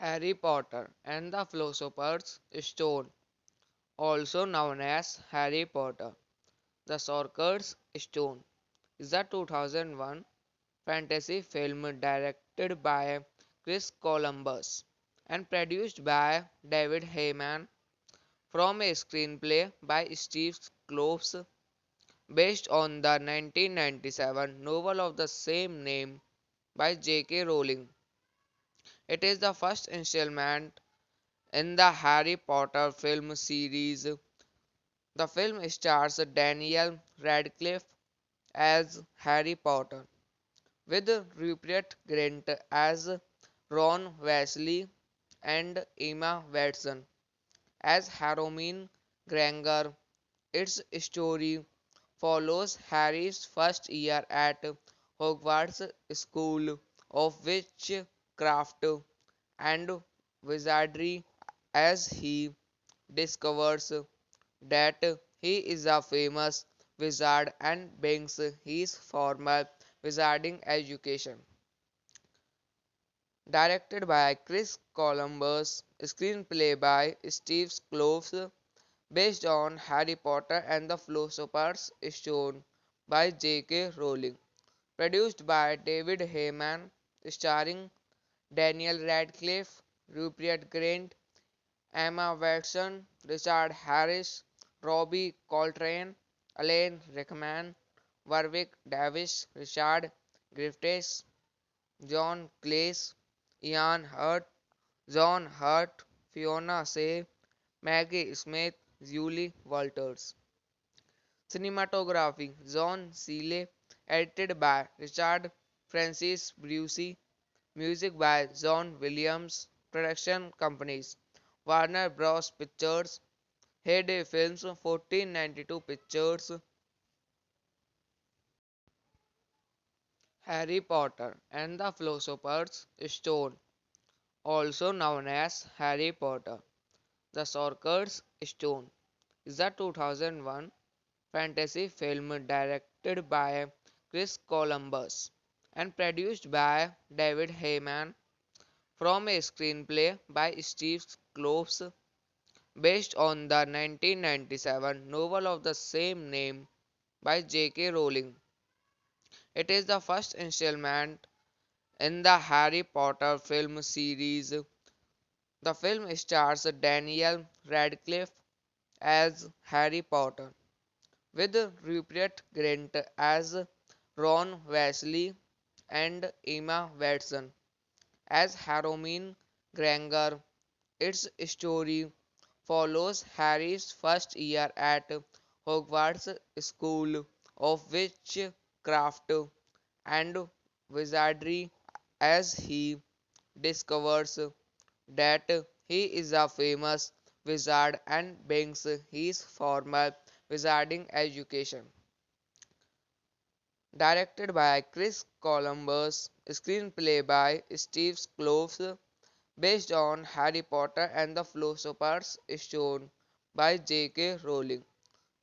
Harry Potter and the Philosopher's Stone, also known as Harry Potter, the Sorcerer's Stone, is a 2001 fantasy film directed by Chris Columbus and produced by David Heyman from a screenplay by Steve Kloves based on the 1997 novel of the same name by J.K. Rowling. It is the first installment in the Harry Potter film series. The film stars Daniel Radcliffe as Harry Potter, with Rupert Grint as Ron Weasley and Emma Watson as Hermione Granger. Its story follows Harry's first year at Hogwarts School of Witchcraft and Wizardry as he discovers that he is a famous wizard and brings his formal wizarding education. Directed by Chris Columbus, screenplay by Steve Kloves, based on Harry Potter and the Philosopher's Stone by J.K. Rowling. Produced by David Heyman, starring Daniel Radcliffe, Rupert Grint, Emma Watson, Richard Harris, Robbie Coltrane, Alan Rickman, Warwick Davis, Richard Griffiths, John Cleese, Ian Hurt, John Hurt, Fiona Shea, Maggie Smith, Julie Walters. Cinematography John Seeley, edited by Richard Francis Brucey, music by John Williams, production companies Warner Bros. Pictures, Heyday Films, 1492 Pictures, Harry Potter and the Philosopher's Stone, also known as Harry Potter, the Sorcerer's Stone, is a 2001 fantasy film directed by Chris Columbus and produced by David Heyman from a screenplay by Steve Kloves based on the 1997 novel of the same name by J.K. Rowling. It is the first installment in the Harry Potter film series. The film stars Daniel Radcliffe as Harry Potter, with Rupert Grint as Ron Weasley and Emma Watson as Hermione Granger. Its story follows Harry's first year at Hogwarts School of Witchcraft and Wizardry as he discovers that he is a famous wizard and begins his formal wizarding education. Directed by Chris Columbus, screenplay by Steve Kloves, based on Harry Potter and the Philosopher's Stone by J.K. Rowling.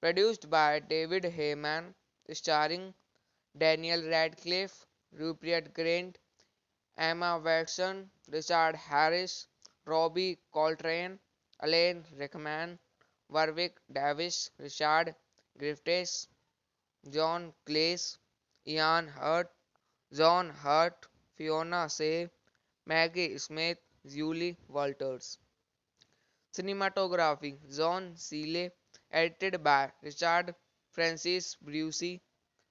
Produced by David Heyman, starring Daniel Radcliffe, Rupert Grint, Emma Watson, Richard Harris, Robbie Coltrane, Alan Rickman, Warwick Davis, Richard Griffiths, John Cleese, Ian Hurt, John Hurt, Fiona Shea, Maggie Smith, Julie Walters. Cinematography John Seeley, edited by Richard Francis Brucey,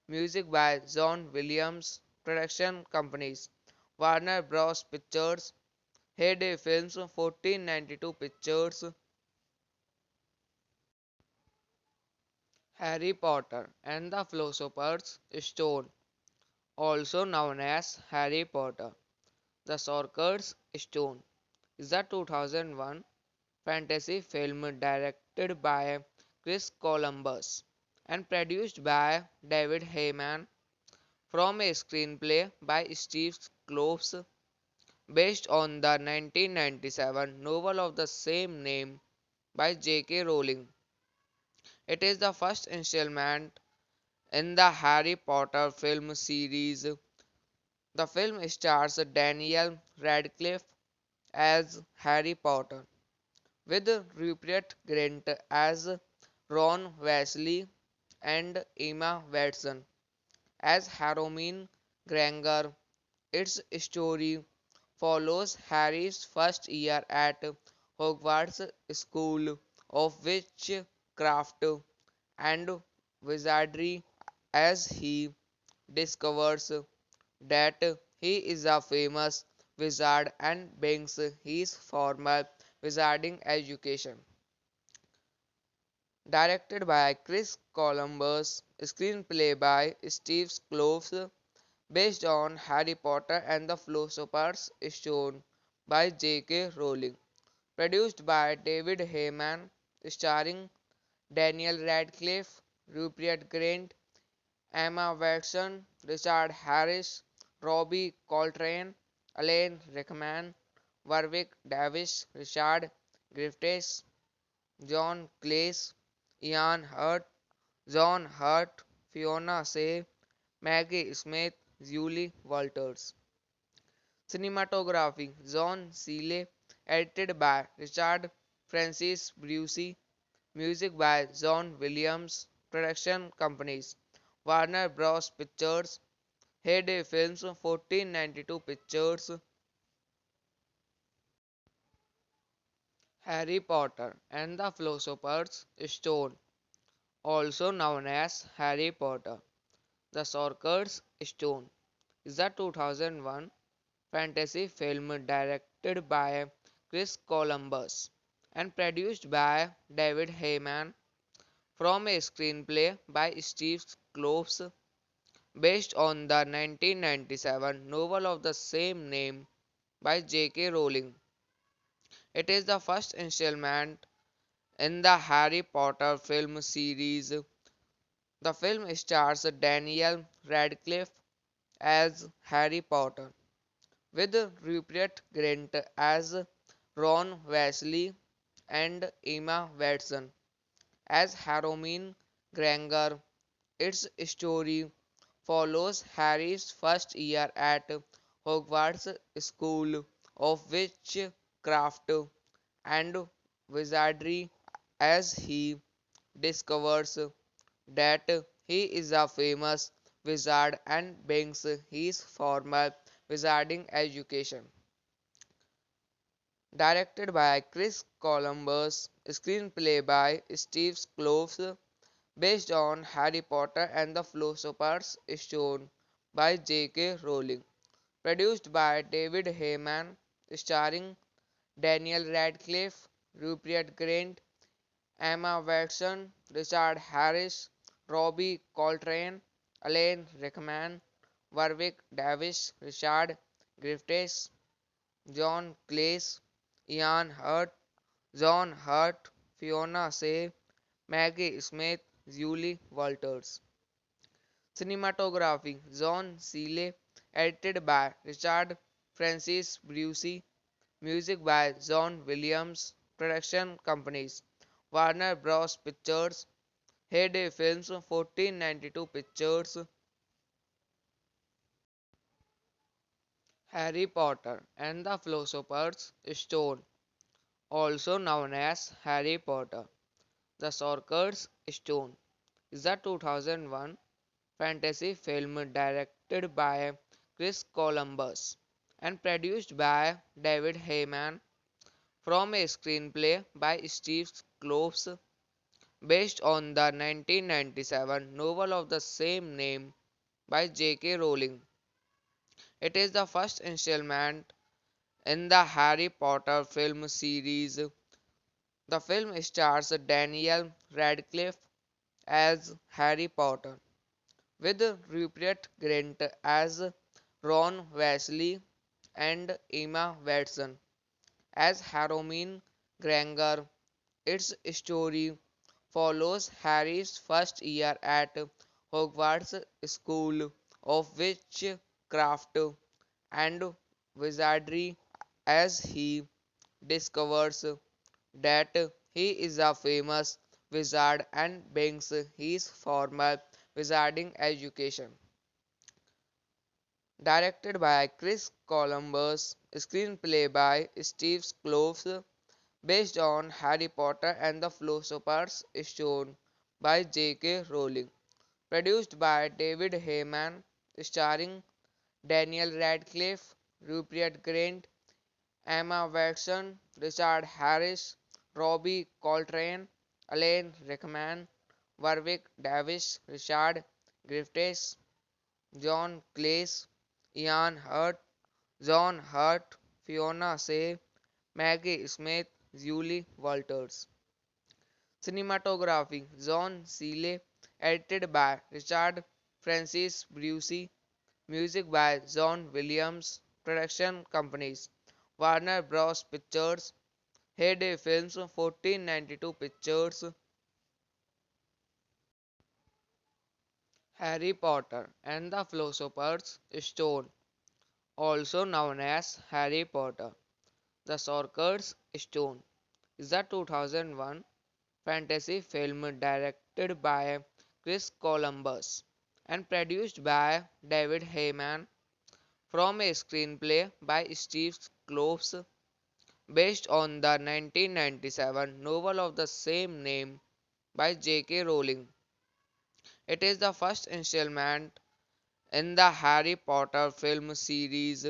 music by John Williams, production companies Warner Bros. Pictures, Heyday Films, 1492 Pictures, Harry Potter and the Philosopher's Stone, also known as Harry Potter, the Sorcerer's Stone, is a 2001 fantasy film directed by Chris Columbus and produced by David Heyman from a screenplay by Steve Kloves based on the 1997 novel of the same name by J.K. Rowling. It is the first installment in the Harry Potter film series. The film stars Daniel Radcliffe as Harry Potter, with Rupert Grint as Ron Weasley and Emma Watson as Hermione Granger. Its story follows Harry's first year at Hogwarts School of Witchcraft and Wizardry as he discovers that he is a famous wizard and begins his formal wizarding education. Directed by Chris Columbus, screenplay by Steve Kloves, based on Harry Potter and the Philosopher's Stone by J.K. Rowling. Produced by David Heyman, starring Daniel Radcliffe, Rupert Grint, Emma Watson, Richard Harris, Robbie Coltrane, Alan Rickman, Warwick Davis, Richard Griffiths, John Cleese, Ian Hurt, John Hurt, Fiona Shea, Maggie Smith, Julie Walters. Cinematography John Seeley, edited by Richard Francis Brucey, music by John Williams, production companies Warner Bros. Pictures, Heyday Films, 1492 Pictures, Harry Potter and the Philosopher's Stone, also known as Harry Potter, the Sorcerer's Stone, is a 2001 fantasy film directed by Chris Columbus and produced by David Heyman from a screenplay by Steve Kloves based on the 1997 novel of the same name by J.K. Rowling. It is the first installment in the Harry Potter film series. The film stars Daniel Radcliffe as Harry Potter, with Rupert Grint as Ron Weasley and Emma Watson as Hermione Granger. Its story follows Harry's first year at Hogwarts School of Witchcraft and Wizardry as he discovers that he is a famous wizard and begins his formal wizarding education. Directed by Chris Columbus, screenplay by Steve Kloves, based on Harry Potter and the Philosopher's Stone by J.K. Rowling. Produced by David Heyman, starring Daniel Radcliffe, Rupert Grint, Emma Watson, Richard Harris, Robbie Coltrane, Alan Rickman, Warwick Davis, Richard Griffiths, John Cleese, Ian Hurt, John Hurt, Fiona Shea, Maggie Smith, Julie Walters. Cinematography John Seeley, edited by Richard Francis Brucey, music by John Williams, production companies Warner Bros. Pictures, Heyday Films, 1492 Pictures, Harry Potter and the Philosopher's Stone, also known as Harry Potter, the Sorcerer's Stone, is a 2001 fantasy film directed by Chris Columbus and produced by David Heyman from a screenplay by Steve Kloves based on the 1997 novel of the same name by J.K. Rowling. It is the first installment in the Harry Potter film series. The film stars Daniel Radcliffe as Harry Potter, with Rupert Grint as Ron Weasley and Emma Watson as Hermione Granger. Its story follows Harry's first year at Hogwarts School of Witchcraft and Wizardry as he discovers that he is a famous wizard and begins his formal wizarding education. Directed by Chris Columbus, screenplay by Steve Kloves, based on Harry Potter and the Philosopher's Stone by J.K. Rowling. Produced by David Heyman, starring Daniel Radcliffe, Rupert Grint, Emma Watson, Richard Harris, Robbie Coltrane, Alan Rickman, Warwick Davis, Richard Griffiths, John Cleese, Ian Hurt, John Hurt, Fiona Shea, Maggie Smith, Julie Walters. Cinematography John Seeley, edited by Richard Francis Brucey, music by John Williams, production companies Warner Bros. Pictures, Heyday Films, 1492 Pictures, Harry Potter and the Philosopher's Stone, also known as Harry Potter, the Sorcerer's Stone, is a 2001 fantasy film directed by Chris Columbus and produced by David Heyman from a screenplay by Steve Kloves based on the 1997 novel of the same name by J.K. Rowling. It is the first installment in the Harry Potter film series.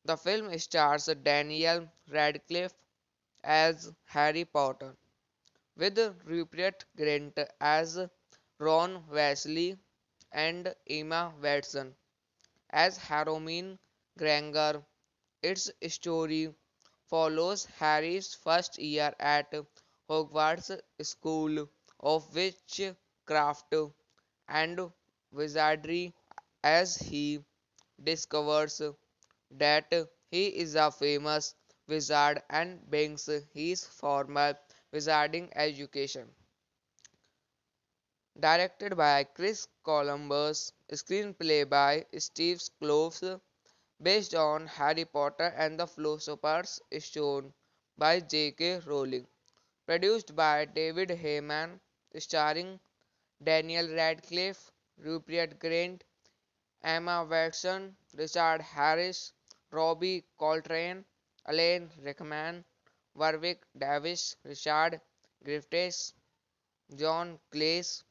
The film stars Daniel Radcliffe as Harry Potter, with Rupert Grint as Ron Weasley and Emma Watson as Hermione Granger. Its story follows Harry's first year at Hogwarts School of Witchcraft and Wizardry as he discovers that he is a famous wizard and begins his formal wizarding education. Directed by Chris Columbus, screenplay by Steve Kloves, based on Harry Potter and the Philosopher's Stone by J.K. Rowling. Produced by David Heyman, starring Daniel Radcliffe, Rupert Grint, Emma Watson, Richard Harris, Robbie Coltrane, Alan Rickman, Warwick Davis, Richard Griffiths, John Cleese,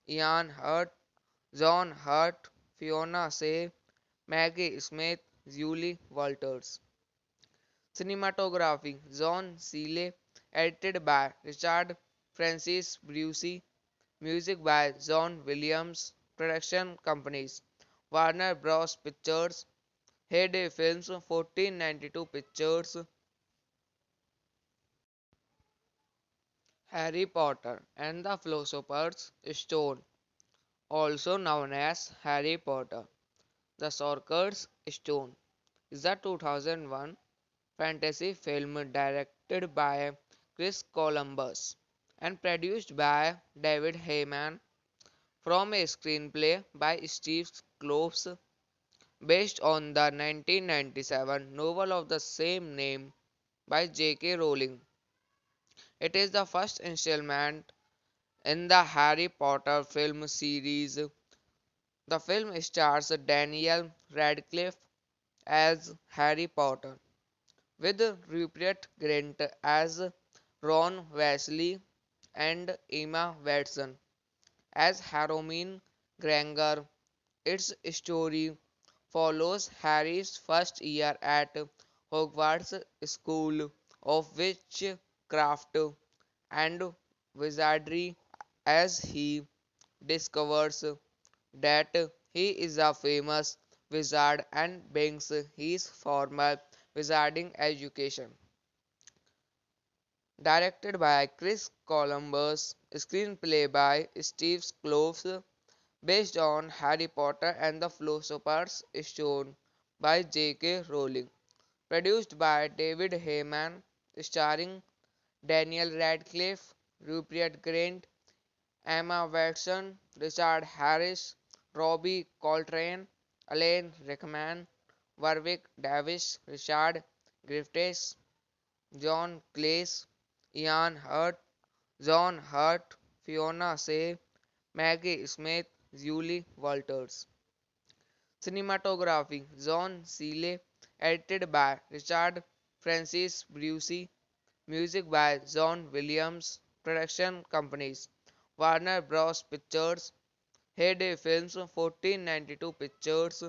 Ian Hurt, John Hurt, Fiona Shea, Maggie Smith, Julie Walters. Cinematography John Seeley, edited by Richard Francis Brucey, music by John Williams, production companies Warner Bros. Pictures, Heyday Films, 1492 Pictures, Harry Potter and the Philosopher's Stone, also known as Harry Potter, the Sorcerer's Stone, is a 2001 fantasy film directed by Chris Columbus and produced by David Heyman from a screenplay by Steve Kloves based on the 1997 novel of the same name by J.K. Rowling. It is the first installment in the Harry Potter film series. The film stars Daniel Radcliffe as Harry Potter, with Rupert Grint as Ron Weasley and Emma Watson as Hermione Granger. Its story follows Harry's first year at Hogwarts School of Witchcraft and Wizardry as he discovers that he is a famous wizard and begins his formal wizarding education. Directed by Chris Columbus, screenplay by Steve Kloves, based on Harry Potter and the Philosopher's Stone by J.K. Rowling. Produced by David Heyman, starring Daniel Radcliffe, Rupert Grint, Emma Watson, Richard Harris, Robbie Coltrane, Alan Rickman, Warwick Davis, Richard Griffiths, John Cleese, Ian Hurt, John Hurt, Fiona Shea, Maggie Smith, Julie Walters. Cinematography John Seeley, edited by Richard Francis Brucey, music by John Williams, production companies Warner Bros. Pictures, Heyday Films, 1492 Pictures,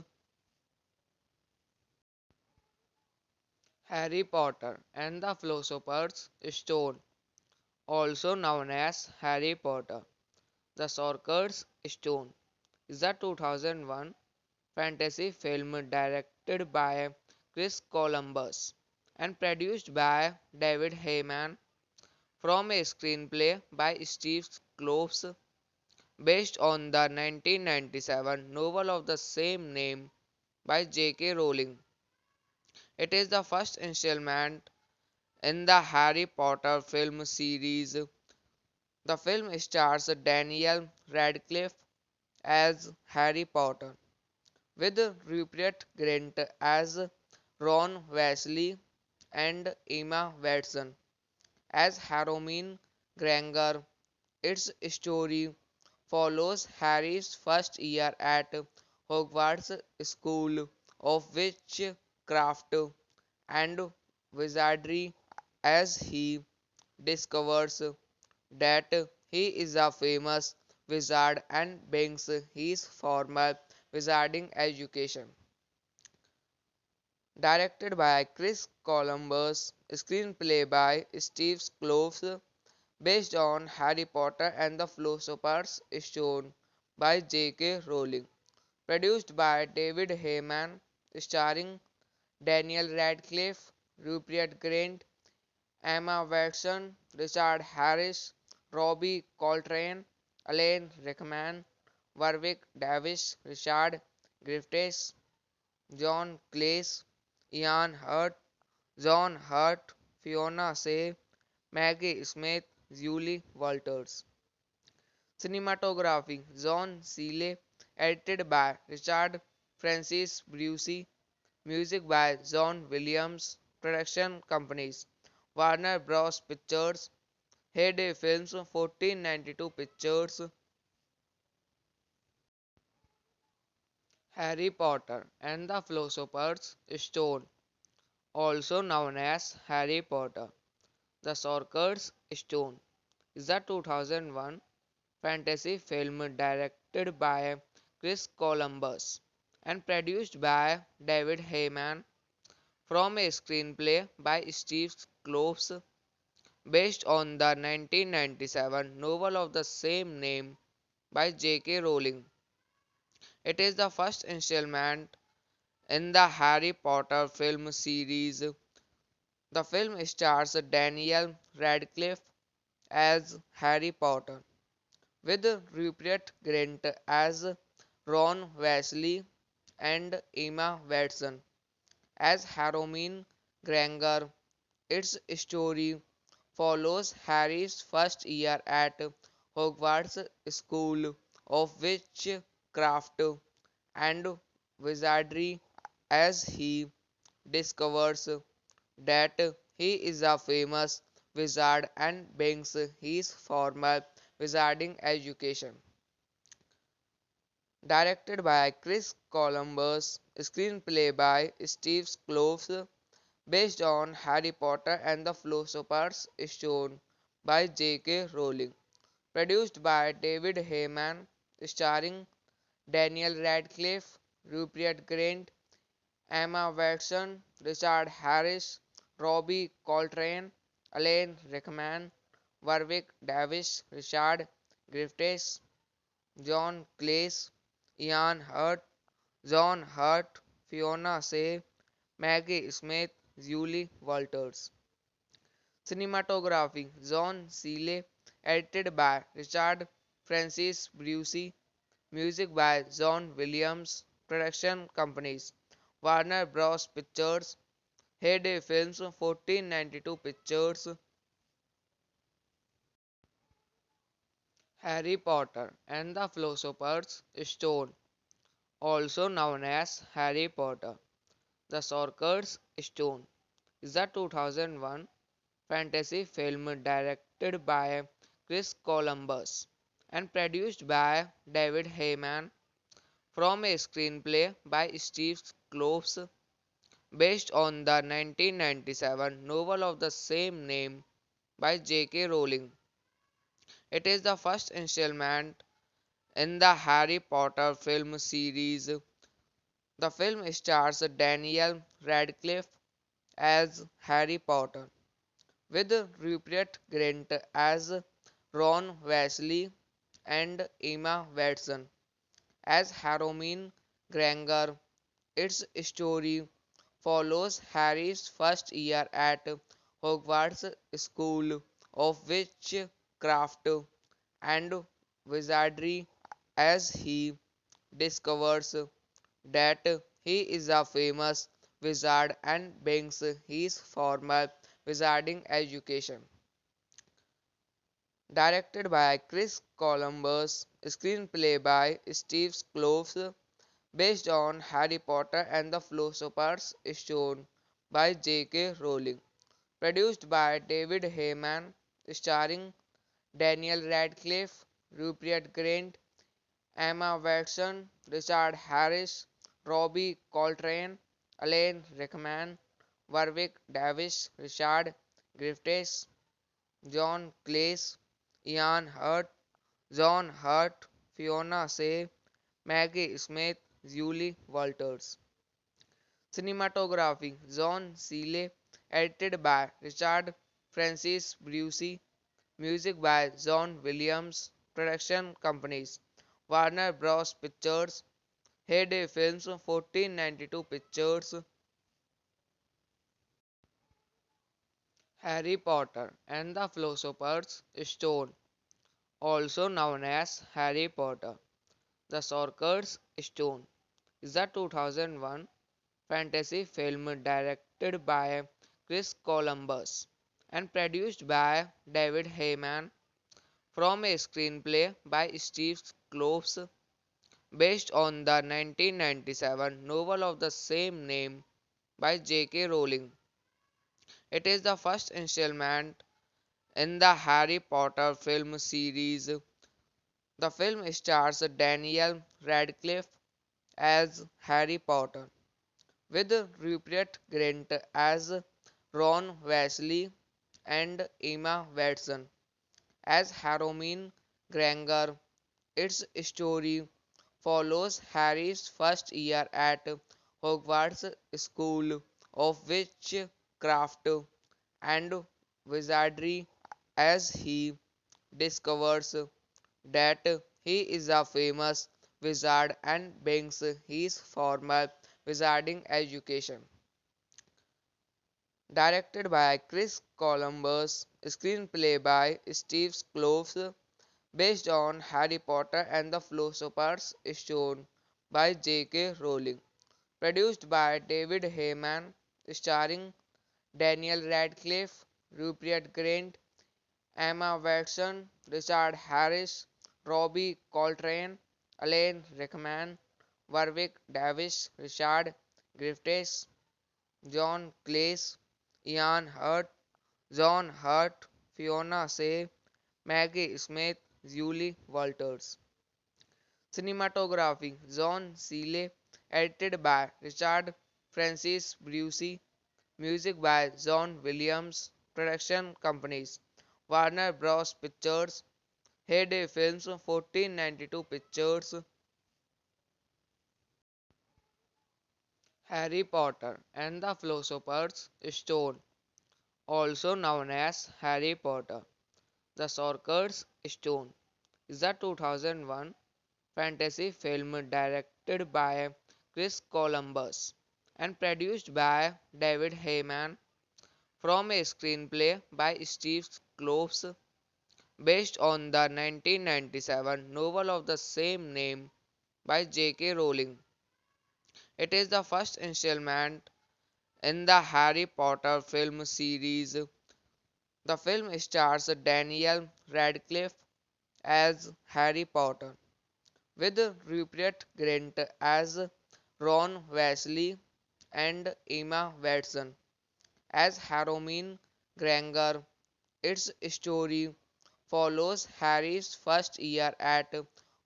Harry Potter and the Philosopher's Stone, also known as Harry Potter, the Sorcerer's Stone, is a 2001 fantasy film directed by Chris Columbus and produced by David Heyman from a screenplay by Steve Kloves based on the 1997 novel of the same name by J.K. Rowling. It is the first installment in the Harry Potter film series. The film stars Daniel Radcliffe as Harry Potter, with Rupert Grint as Ron Weasley and Emma Watson as Hermione Granger. Its story follows Harry's first year at Hogwarts School of Witchcraft and Wizardry as he discovers that he is a famous wizard and begins his formal wizarding education. Directed by Chris Columbus, screenplay by Steve Kloves, based on Harry Potter and the Philosopher's Stone by J.K. Rowling. Produced by David Heyman, starring Daniel Radcliffe, Rupert Grint, Emma Watson, Richard Harris, Robbie Coltrane, Alan Rickman, Warwick Davis, Richard Griffiths, John Cleese, Ian Hurt, John Hurt, Fiona Shea, Maggie Smith, Julie Walters. Cinematography John Seeley, edited by Richard Francis Brucey, music by John Williams, production companies Warner Bros. Pictures, Heyday Films, 1492 Pictures, Harry Potter and the Philosopher's Stone, also known as Harry Potter, the Sorcerer's Stone, is a 2001 fantasy film directed by Chris Columbus and produced by David Heyman from a screenplay by Steve Kloves based on the 1997 novel of the same name by J.K. Rowling. It is the first installment in the Harry Potter film series. The film stars Daniel Radcliffe as Harry Potter, with Rupert Grint as Ron Weasley and Emma Watson as Hermione Granger. Its story follows Harry's first year at Hogwarts School of Witchcraft and Wizardry as he discovers that he is a famous wizard and begins his formal wizarding education. Directed by Chris Columbus, screenplay by Steve Kloves, based on Harry Potter and the Philosopher's Stone by J.K. Rowling. Produced by David Heyman, starring Daniel Radcliffe, Rupert Grint, Emma Watson, Richard Harris, Robbie Coltrane, Alan Rickman, Warwick Davis, Richard Griffiths, John Cleese, Ian Hurt, John Hurt, Fiona Shea, Maggie Smith, Julie Walters. Cinematography John Seeley, edited by Richard Francis Brucey, music by John Williams, production companies Warner Bros. Pictures, Heyday Films, 1492 Pictures, Harry Potter and the Philosopher's Stone, also known as Harry Potter, the Sorcerer's Stone, is a 2001 fantasy film directed by Chris Columbus and produced by David Heyman from a screenplay by Steve Kloves based on the 1997 novel of the same name by J.K. Rowling. It is the first installment in the Harry Potter film series. The film stars Daniel Radcliffe as Harry Potter, with Rupert Grint as Ron Weasley and Emma Watson as Hermione Granger. Its story follows Harry's first year at Hogwarts School of Witchcraft and Wizardry as he discovers that he is a famous wizard and begins his formal wizarding education. Directed by Chris Columbus, screenplay by Steve Kloves, based on Harry Potter and the Philosopher's Stone by J.K. Rowling. Produced by David Heyman, starring Daniel Radcliffe, Rupert Grint, Emma Watson, Richard Harris, Robbie Coltrane, Alan Rickman, Warwick Davis, Richard Griffiths, John Cleese, Ian Hurt, John Hurt, Fiona Shea, Maggie Smith, Julie Walters. Cinematography John Seeley, edited by Richard Francis Brucey, music by John Williams, production companies Warner Bros. Pictures, Heyday Films, 1492 Pictures, Harry Potter and the Philosopher's Stone, also known as Harry Potter, the Sorcerer's Stone, is a 2001 fantasy film directed by Chris Columbus and produced by David Heyman from a screenplay by Steve Kloves based on the 1997 novel of the same name by J.K. Rowling. It is the first installment in the Harry Potter film series. The film stars Daniel Radcliffe as Harry Potter, with Rupert Grint as Ron Weasley and Emma Watson as Hermione Granger. Its story follows Harry's first year at Hogwarts School of witchcraft and wizardry as he discovers that he is a famous wizard and brings his formal wizarding education. Directed by Chris Columbus, screenplay by Steve Kloves, based on Harry Potter and the Philosopher's Stone by J.K. Rowling. Produced by David Heyman, starring Daniel Radcliffe, Rupert Grint, Emma Watson, Richard Harris, Robbie Coltrane, Alan Rickman, Warwick Davis, Richard Griffiths, John Cleese, Ian Hurt, John Hurt, Fiona Shea, Maggie Smith, Julie Walters. Cinematography John Seeley, edited by Richard Francis Brucey, music by John Williams, production companies Warner Bros. Pictures, Heyday Films, 1492 Pictures, Harry Potter and the Philosopher's Stone, also known as Harry Potter, the Sorcerer's Stone, is a 2001 fantasy film directed by Chris Columbus and produced by David Heyman from a screenplay by Steve Kloves based on the 1997 novel of the same name by J.K. Rowling. It is the first installment in the Harry Potter film series. The film stars Daniel Radcliffe as Harry Potter, with Rupert Grint as Ron Weasley and Emma Watson as Hermione Granger. Its story follows Harry's first year at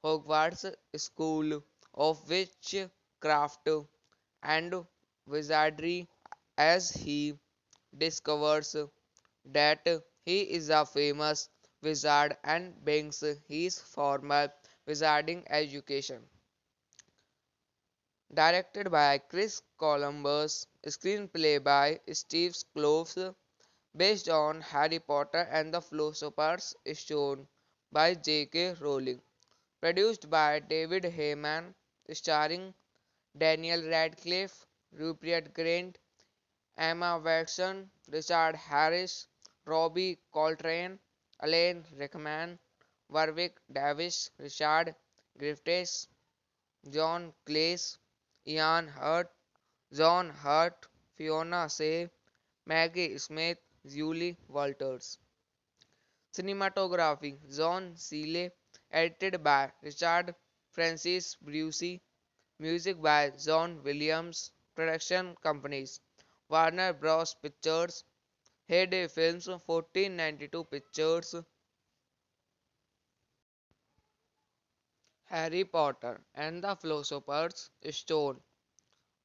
Hogwarts School of Witchcraft and Wizardry as he discovers that he is a famous wizard and brings his formal wizarding education. Directed by Chris Columbus, screenplay by Steve Kloves, based on Harry Potter and the Philosopher's Stone by J.K. Rowling. Produced by David Heyman, starring Daniel Radcliffe, Rupert Grint, Emma Watson, Richard Harris, Robbie Coltrane, Alan Rickman, Warwick Davis, Richard Griffiths, John Cleese, Ian Hurt, John Hurt, Fiona Shea, Maggie Smith, Julie Walters. Cinematography John Seeley, edited by Richard Francis Brucey, music by John Williams, production companies Warner Bros. Pictures, Heyday Films, 1492 Pictures, Harry Potter and the Philosopher's Stone,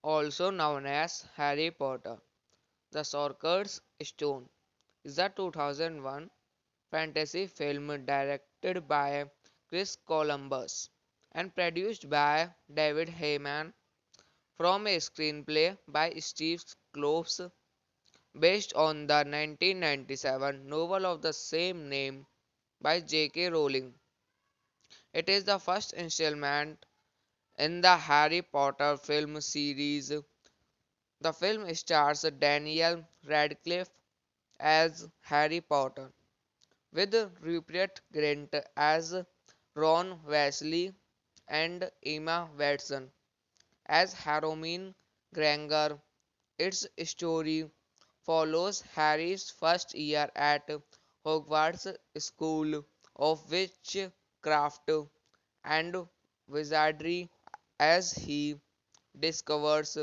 also known as Harry Potter, the Sorcerer's Stone, is a 2001 fantasy film directed by Chris Columbus and produced by David Heyman from a screenplay by Steve Kloves based on the 1997 novel of the same name by J.K. Rowling. It is the first installment in the Harry Potter film series. The film stars Daniel Radcliffe as Harry Potter, with Rupert Grint as Ron Weasley and Emma Watson as Hermione Granger. Its story follows Harry's first year at Hogwarts School of Witchcraft and Wizardry as he discovers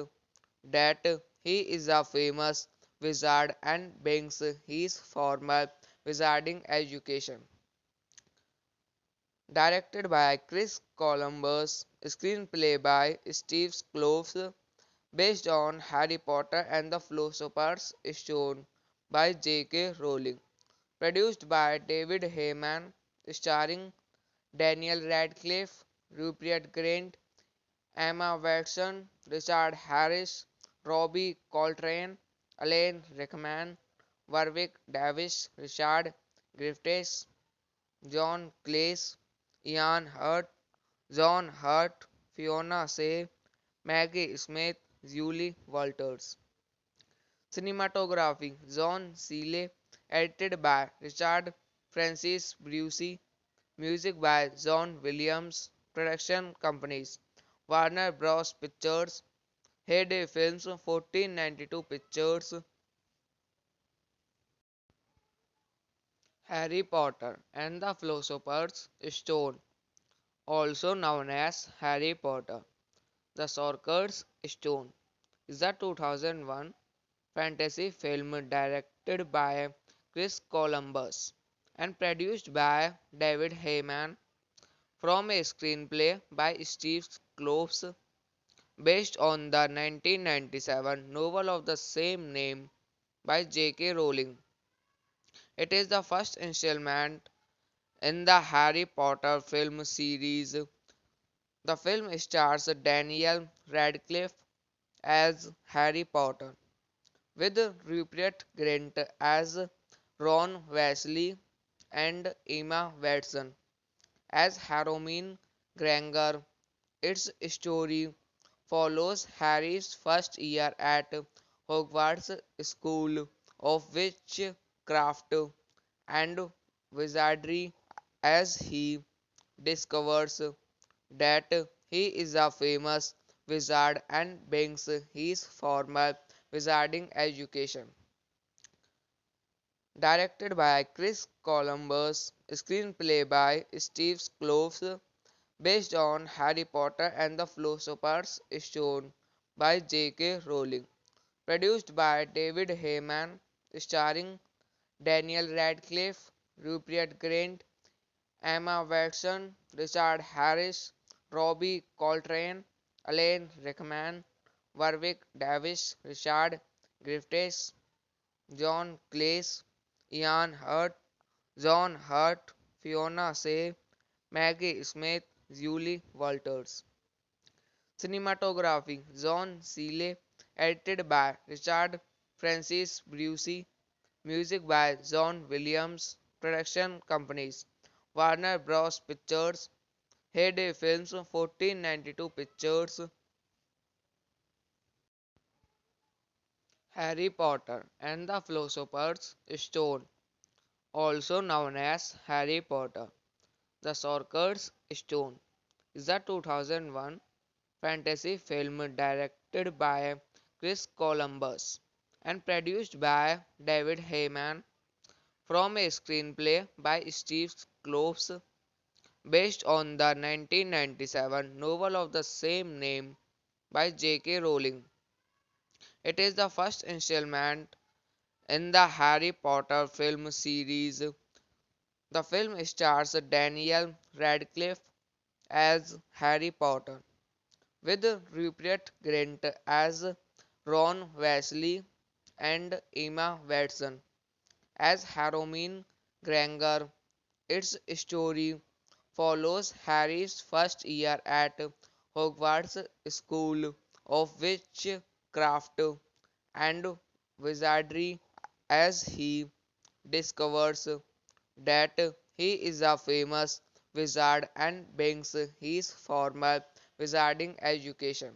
that he is a famous wizard and brings his formal wizarding education. Directed by Chris Columbus, screenplay by Steve Kloves, based on Harry Potter and the Philosopher's Stone by J.K. Rowling. Produced by David Heyman, starring Daniel Radcliffe, Rupert Grint, Emma Watson, Richard Harris, Robbie Coltrane, Alan Rickman, Warwick Davis, Richard Griffiths, John Cleese, Ian Hurt, John Hurt, Fiona Shea, Maggie Smith, Julie Walters. Cinematography John Seeley, edited by Richard Francis Brucey, music by John Williams, production companies Warner Bros. Pictures, Heyday Films, 1492 Pictures, Harry Potter and the Philosopher's Stone, also known as Harry Potter, the Sorcerer's Stone, is a 2001 fantasy film directed by Chris Columbus and produced by David Heyman from a screenplay by Steve Kloves based on the 1997 novel of the same name by J.K. Rowling. It is the first installment in the Harry Potter film series. The film stars Daniel Radcliffe as Harry Potter, with Rupert Grint as Ron Weasley and Emma Watson as Hermione Granger. Its story follows Harry's first year at Hogwarts School of Witchcraft and Wizardry as he discovers that he is a famous wizard and begins his formal wizarding education. Directed by Chris Columbus, screenplay by Steve Kloves, based on Harry Potter and the Philosopher's Stone by J.K. Rowling. Produced by David Heyman, starring Daniel Radcliffe, Rupert Grint, Emma Watson, Richard Harris, Robbie Coltrane, Alan Rickman, Warwick Davis, Richard Griffiths, John Cleese, Ian Hurt, John Hurt, Fiona Shea, Maggie Smith, Julie Walters. Cinematography John Seeley, edited by Richard Francis Brucey, music by John Williams, production companies Warner Bros. Pictures, Heyday Films, 1492 Pictures, Harry Potter and the Philosopher's Stone, also known as Harry Potter, the Sorcerer's Stone, is a 2001 fantasy film directed by Chris Columbus and produced by David Heyman from a screenplay by Steve Kloves based on the 1997 novel of the same name by J.K. Rowling. It is the first installment in the Harry Potter film series. The film stars Daniel Radcliffe as Harry Potter, with Rupert Grint as Ron Weasley and Emma Watson as Hermione Granger. Its story follows Harry's first year at Hogwarts School of Witchcraft and Wizardry as he discovers that he is a famous wizard and begins his formal wizarding education.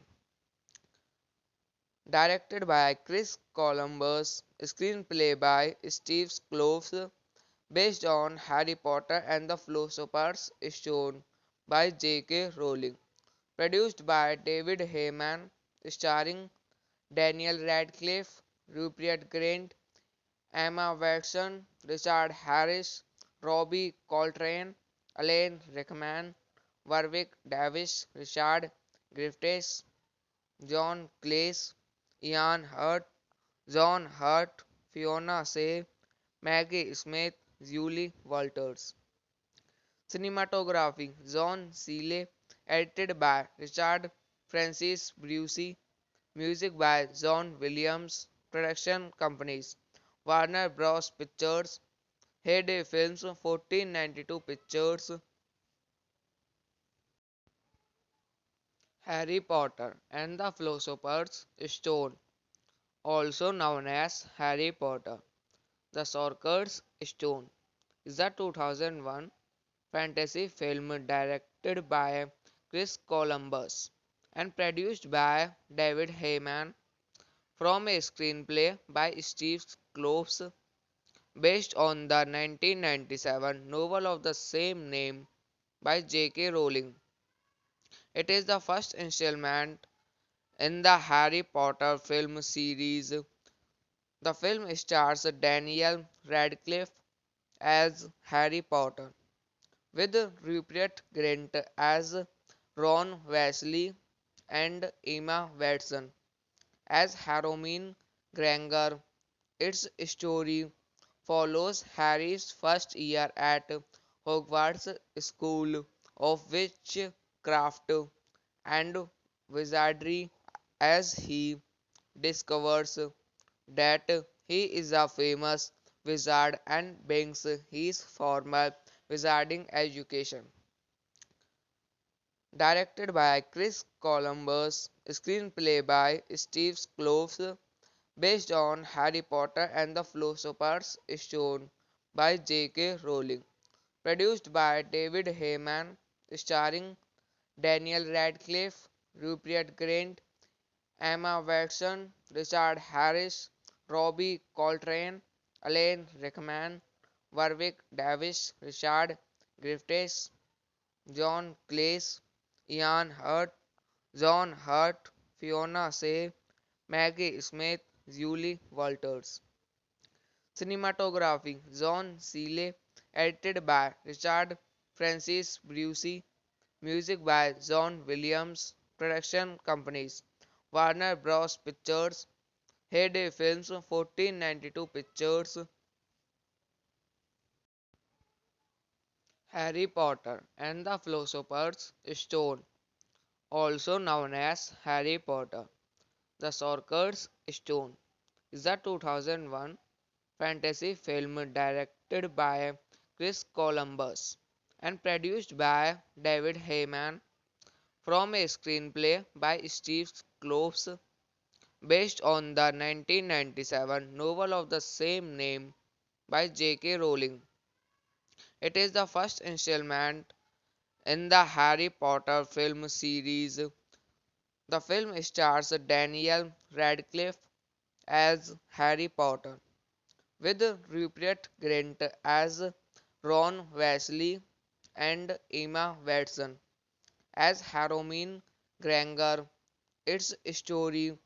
Directed by Chris Columbus, screenplay by Steve Kloves, based on Harry Potter and the Philosopher's Stone by J.K. Rowling. Produced by David Heyman, starring Daniel Radcliffe, Rupert Grint, Emma Watson, Richard Harris, Robbie Coltrane, Alan Rickman, Warwick Davis, Richard Griffiths, John Cleese, Ian Hurt, John Hurt, Fiona Shea, Maggie Smith, Julie Walters. Cinematography John Seeley, edited by Richard Francis Brucey, music by John Williams, production companies Warner Bros. Pictures, Heyday Films, 1492 Pictures, Harry Potter and the Philosopher's Stone, also known as Harry Potter, the Sorcerer's Stone, is a 2001 fantasy film directed by Chris Columbus and produced by David Heyman from a screenplay by Steve Kloves based on the 1997 novel of the same name by J.K. Rowling. It is the first installment in the Harry Potter film series. The film stars Daniel Radcliffe as Harry Potter, with Rupert Grint as Ron Weasley and Emma Watson as Hermione Granger. Its story follows Harry's first year at Hogwarts School of Witchcraft and Wizardry as he discovers that he is a famous wizard and begins his formal wizarding education. Directed by Chris Columbus, screenplay by Steve Kloves, based on Harry Potter and the Philosopher's Stone by J.K. Rowling. Produced by David Heyman, starring Daniel Radcliffe, Rupert Grint, Emma Watson, Richard Harris, Robbie Coltrane, Alan Rickman, Warwick Davis, Richard Griffiths, John Cleese, Ian Hurt, John Hurt, Fiona Shea, Maggie Smith, Julie Walters. Cinematography John Seeley, edited by Richard Francis Brucey, music by John Williams, production companies Warner Bros. Pictures, Heyday Films, 1492 Pictures, Harry Potter and the Philosopher's Stone, also known as Harry Potter, the Sorcerer's Stone, is a 2001 fantasy film directed by Chris Columbus and produced by David Heyman from a screenplay by Steve Kloves based on the 1997 novel of the same name by J.K. Rowling. It is the first installment in the Harry Potter film series. The film stars Daniel Radcliffe as Harry Potter, with Rupert Grint as Ron Weasley and Emma Watson as Hermione Granger. Its story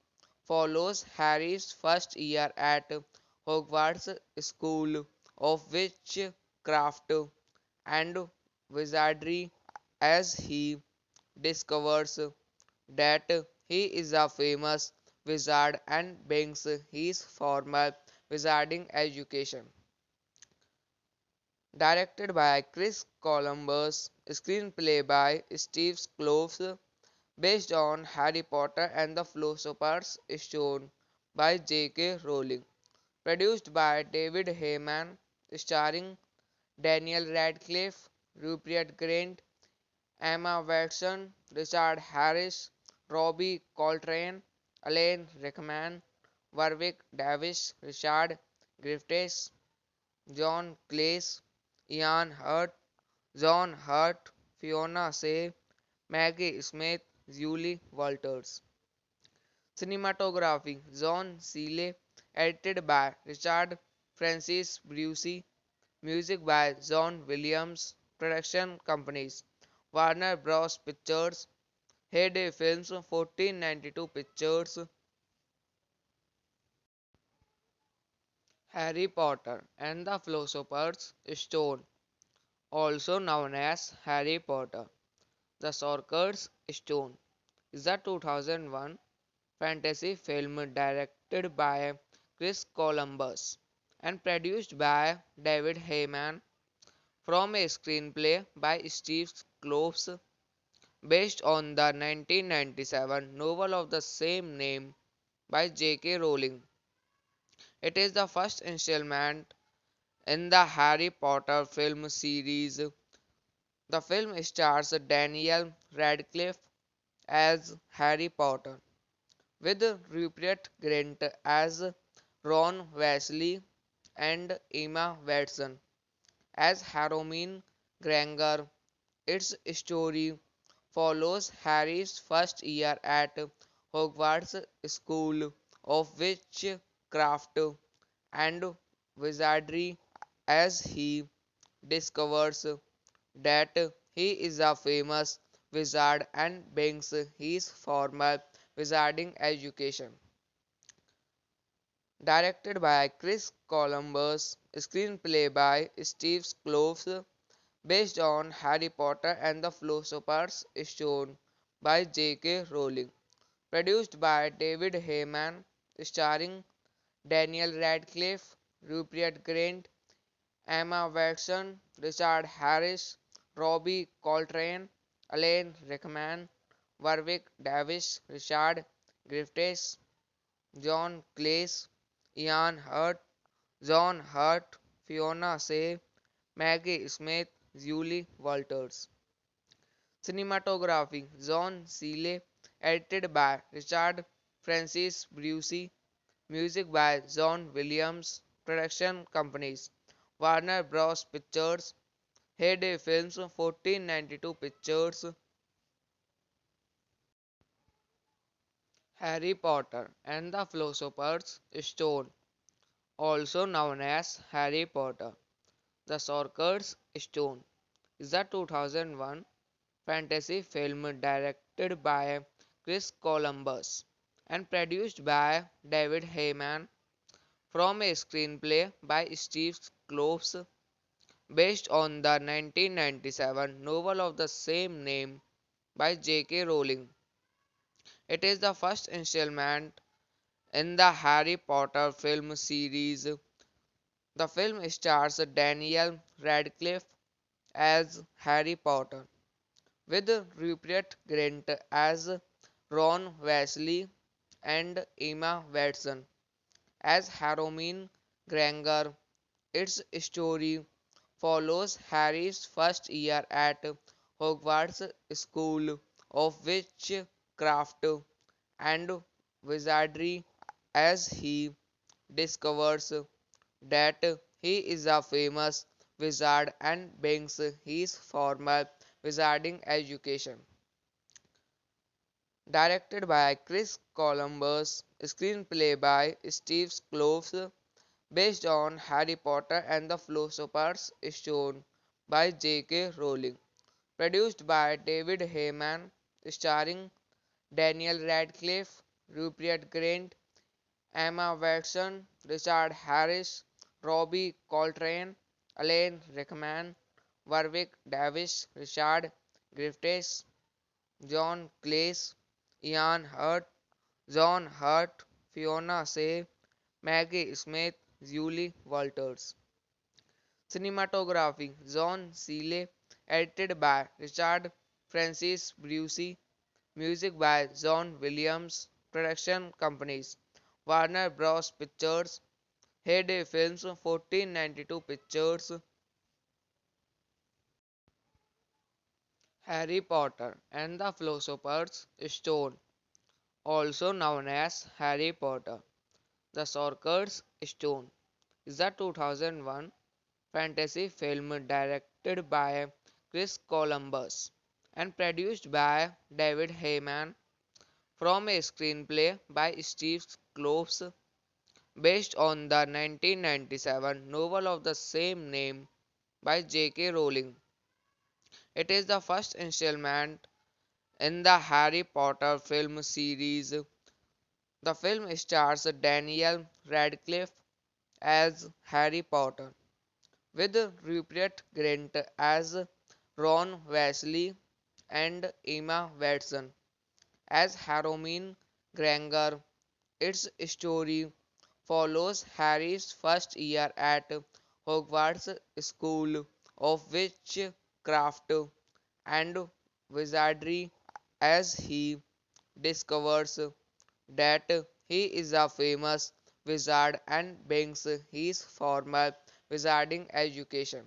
follows Harry's first year at Hogwarts School of Witchcraft and Wizardry as he discovers that he is a famous wizard and begins his formal wizarding education. Directed by Chris Columbus, screenplay by Steve Kloves, based on Harry Potter and the Philosopher's Stone by J.K. Rowling. Produced by David Heyman, starring Daniel Radcliffe, Rupert Grint, Emma Watson, Richard Harris, Robbie Coltrane, Alan Rickman, Warwick Davis, Richard Griffiths, John Cleese, Ian Hurt, John Hurt, Fiona Shea, Maggie Smith, Julie Walters. Cinematography John Seeley, edited by Richard Francis Brucey, music by John Williams, production companies Warner Bros. Pictures, Heyday Films, 1492 Pictures, Harry Potter and the Philosopher's Stone, also known as Harry Potter, the Sorcerer's Stone, is a 2001 fantasy film directed by Chris Columbus and produced by David Heyman from a screenplay by Steve Kloves based on the 1997 novel of the same name by J.K. Rowling. It is the first installment in the Harry Potter film series. The film stars Daniel Radcliffe as Harry Potter, with Rupert Grint as Ron Weasley and Emma Watson as Hermione Granger. Its story follows Harry's first year at Hogwarts School of Witchcraft and Wizardry as he discovers that he is a famous wizard and begins his formal wizarding education. Directed by Chris Columbus, screenplay by Steve Kloves, based on Harry Potter and the Philosopher's Stone by J.K. Rowling. Produced by David Heyman, starring Daniel Radcliffe, Rupert Grint, Emma Watson, Richard Harris, Robbie Coltrane, Alan Rickman, Warwick Davis, Richard Griffiths, John Cleese, Ian Hurt, John Hurt, Fiona Shea, Maggie Smith, Julie Walters. Cinematography John Seeley, edited by Richard Francis Brucey, music by John Williams, production companies Warner Bros. Pictures, Heyday Films, 1492 Pictures, Harry Potter and the Philosopher's Stone, also known as Harry Potter, the Sorcerer's Stone, is a 2001 fantasy film directed by Chris Columbus and produced by David Heyman from a screenplay by Steve Kloves based on the 1997 novel of the same name by J.K. Rowling. It is the first installment in the Harry Potter film series. The film stars Daniel Radcliffe as Harry Potter, with Rupert Grint as Ron Weasley and Emma Watson as Hermione Granger. Its story follows Harry's first year at Hogwarts School of Witchcraft and Wizardry as he discovers that he is a famous wizard and begins his formal wizarding education. Directed by Chris Columbus, screenplay by Steve Kloves, based on Harry Potter and the Philosopher's Stone by J.K. Rowling. Produced by David Heyman, starring Daniel Radcliffe, Rupert Grint, Emma Watson, Richard Harris, Robbie Coltrane, Alan Rickman, Warwick Davis, Richard Griffiths, John Cleese, Ian Hurt, John Hurt, Fiona Shea, Maggie Smith, Julie Walters. Cinematography John Seeley, edited by Richard Francis Brucey, music by John Williams, production companies Warner Bros. Pictures, Heyday Films, 1492 Pictures, Harry Potter and the Philosopher's Stone, also known as Harry Potter, the Sorcerer's Stone, is a 2001 fantasy film directed by Chris Columbus and produced by David Heyman from a screenplay by Steve Kloves based on the 1997 novel of the same name by J.K. Rowling. It is the first installment in the Harry Potter film series. The film stars Daniel Radcliffe as Harry Potter, with Rupert Grint as Ron Weasley and Emma Watson as Hermione Granger. Its story follows Harry's first year at Hogwarts School of Witchcraft and Wizardry as he discovers that he is a famous wizard and begins his formal wizarding education.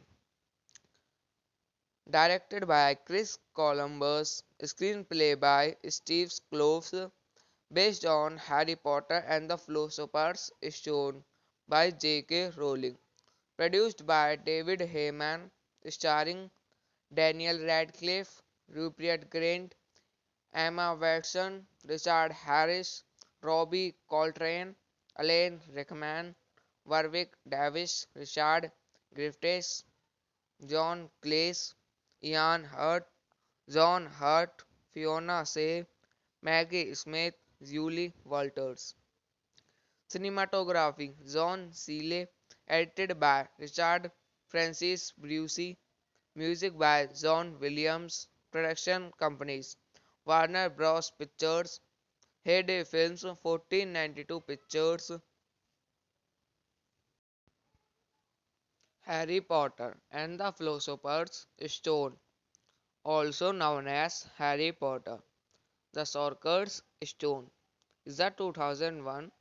Directed by Chris Columbus, screenplay by Steve Kloves, based on Harry Potter and the Philosopher's Stone by J.K. Rowling. Produced by David Heyman, starring Daniel Radcliffe, Rupert Grint, Emma Watson, Richard Harris, Robbie Coltrane, Alan Rickman, Warwick Davis, Richard Griffiths, John Cleese, Ian Hurt, John Hurt, Fiona Shea, Maggie Smith, Julie Walters. Cinematography John Seeley, edited by Richard Francis Brucey, music by John Williams, production companies Warner Bros. Pictures, Heyday Films, 1492 Pictures, Harry Potter and the Philosopher's Stone, also known as Harry Potter, the Sorcerer's Stone, is a 2001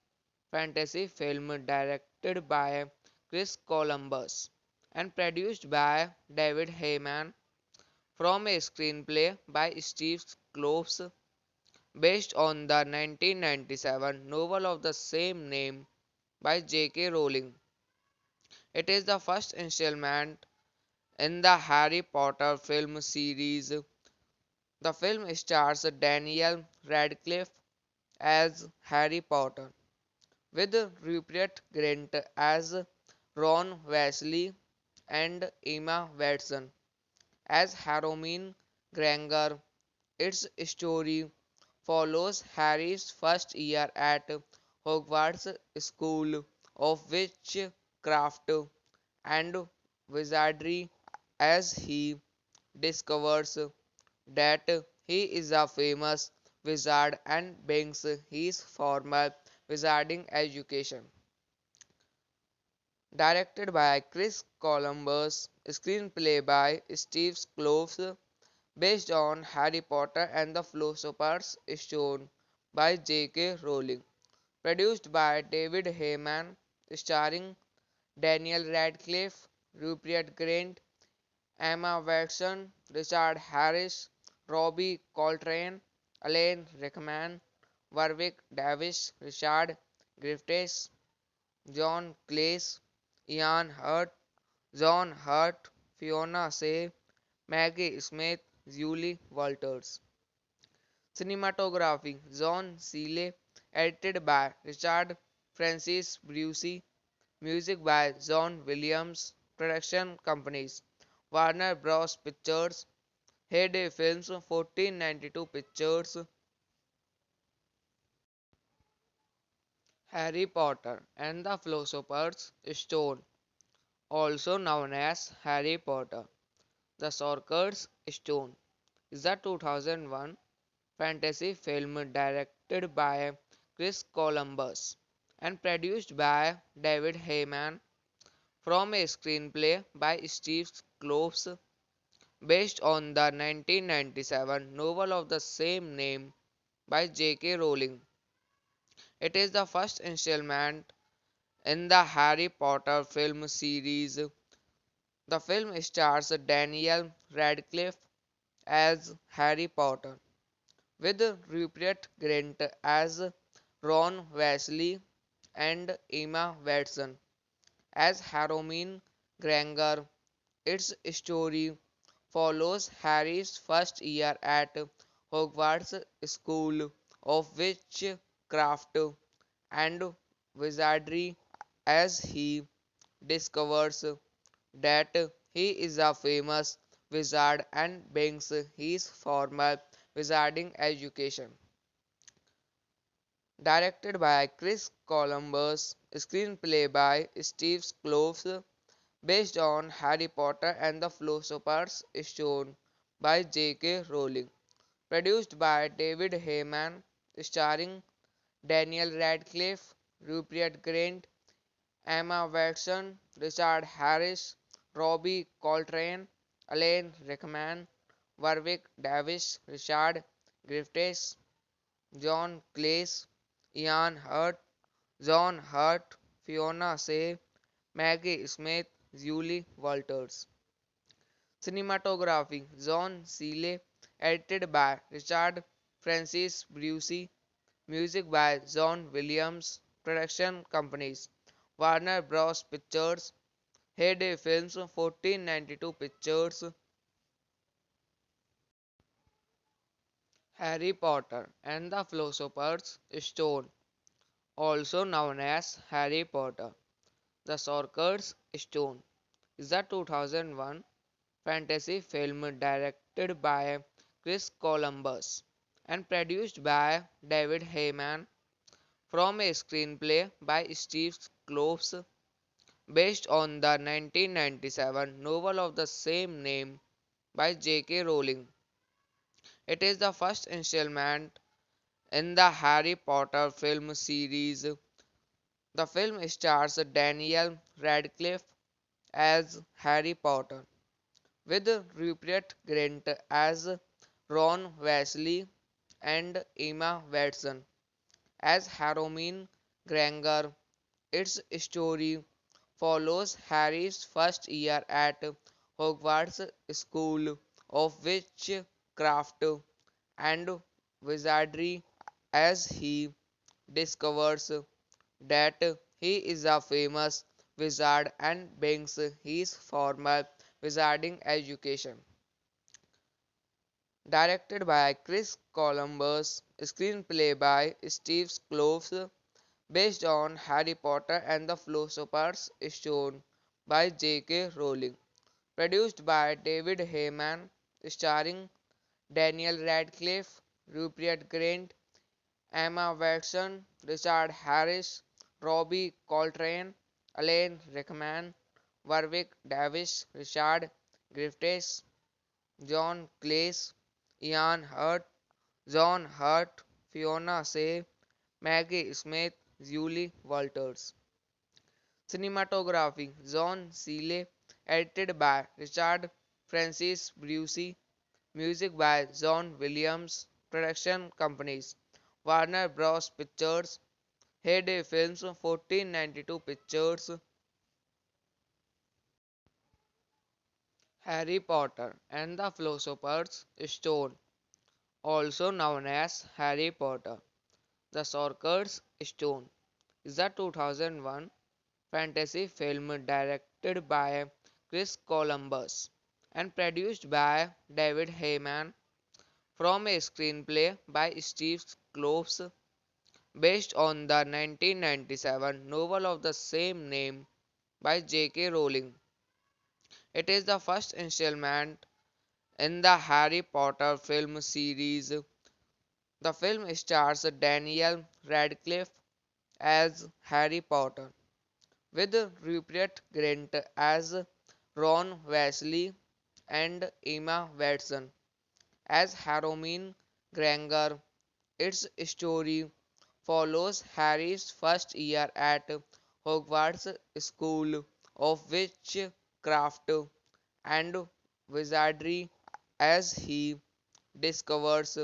fantasy film directed by Chris Columbus and produced by David Heyman from a screenplay by Steve Kloves based on the 1997 novel of the same name by J.K. Rowling. It is the first installment in the Harry Potter film series. The film stars Daniel Radcliffe as Harry Potter, with Rupert Grint as Ron Weasley and Emma Watson as Hermione Granger. Its story follows Harry's first year at Hogwarts School of Witchcraft and Wizardry as he discovers that he is a famous wizard and begins his formal wizarding education. Directed by Chris Columbus, screenplay by Steve Kloves, based on Harry Potter and the Philosopher's Stone by J.K. Rowling. Produced by David Heyman, starring Daniel Radcliffe, Rupert Grint, Emma Watson, Richard Harris, Robbie Coltrane, Alan Rickman, Warwick Davis, Richard Griffiths, John Cleese, Ian Hurt, John Hurt, Fiona Shea, Maggie Smith, Julie Walters. Cinematography John Seeley, edited by Richard Francis Brucey, music by John Williams, production companies Warner Bros. Pictures, Heyday Films, 1492 Pictures, Harry Potter and the Philosopher's Stone, also known as Harry Potter, the Sorcerer's Stone, is a 2001 fantasy film directed by Chris Columbus and produced by David Heyman from a screenplay by Steve Kloves based on the 1997 novel of the same name by J.K. Rowling. It is the first installment in the Harry Potter film series. The film stars Daniel Radcliffe as Harry Potter, with Rupert Grint as Ron Weasley and Emma Watson as Hermione Granger. Its story follows Harry's first year at Hogwarts School of Witchcraft and Wizardry as he discovers that he is a famous wizard and begins his formal wizarding education. Directed by Chris Columbus, screenplay by Steve Kloves, based on Harry Potter and the Philosopher's Stone by J.K. Rowling. Produced by David Heyman, starring Daniel Radcliffe, Rupert Grint, Emma Watson, Richard Harris, Robbie Coltrane, Alan Rickman, Warwick Davis, Richard Griffiths, John Cleese, Ian Hurt, John Hurt, Fiona Shea, Maggie Smith, Julie Walters. Cinematography John Seeley, edited by Richard Francis Brucey, Music by John Williams. Production companies Warner Bros. Pictures, Heyday Films, 1492 Pictures, Harry Potter and the Philosopher's Stone, also known as Harry Potter, the Sorcerer's Stone, is a 2001 fantasy film directed by Chris Columbus and produced by David Heyman from a screenplay by Steve Kloves based on the 1997 novel of the same name by J.K. Rowling. It is the first installment in the Harry Potter film series. The film stars Daniel Radcliffe as Harry Potter, with Rupert Grint as Ron Weasley and Emma Watson as Hermione Granger. Its story follows Harry's first year at Hogwarts School of Witchcraft and Wizardry as he discovers that he is a famous wizard and begins his formal wizarding education. Directed by Chris Columbus, screenplay by Steve Kloves, based on Harry Potter and the Philosopher's Stone by J.K. Rowling. Produced by David Heyman, starring Daniel Radcliffe, Rupert Grint, Emma Watson, Richard Harris, Robbie Coltrane, Alan Rickman, Warwick Davis, Richard Griffiths, John Cleese, Ian Hurt, John Hurt, Fiona Shea, Maggie Smith, Julie Walters. Cinematography John Seeley, edited by Richard Francis Brucey, music by John Williams, production companies Warner Bros. Pictures, Heyday Films, 1492 Pictures, Harry Potter and the Philosopher's Stone, also known as Harry Potter, the Sorcerer's Stone, is a 2001 fantasy film directed by Chris Columbus and produced by David Heyman from a screenplay by Steve Kloves based on the 1997 novel of the same name by J.K. Rowling. It is the first installment in the Harry Potter film series. The film stars Daniel Radcliffe as Harry Potter, with Rupert Grint as Ron Weasley and Emma Watson as Hermione Granger. Its story follows Harry's first year at Hogwarts School of Witchcraft and Wizardry as he discovers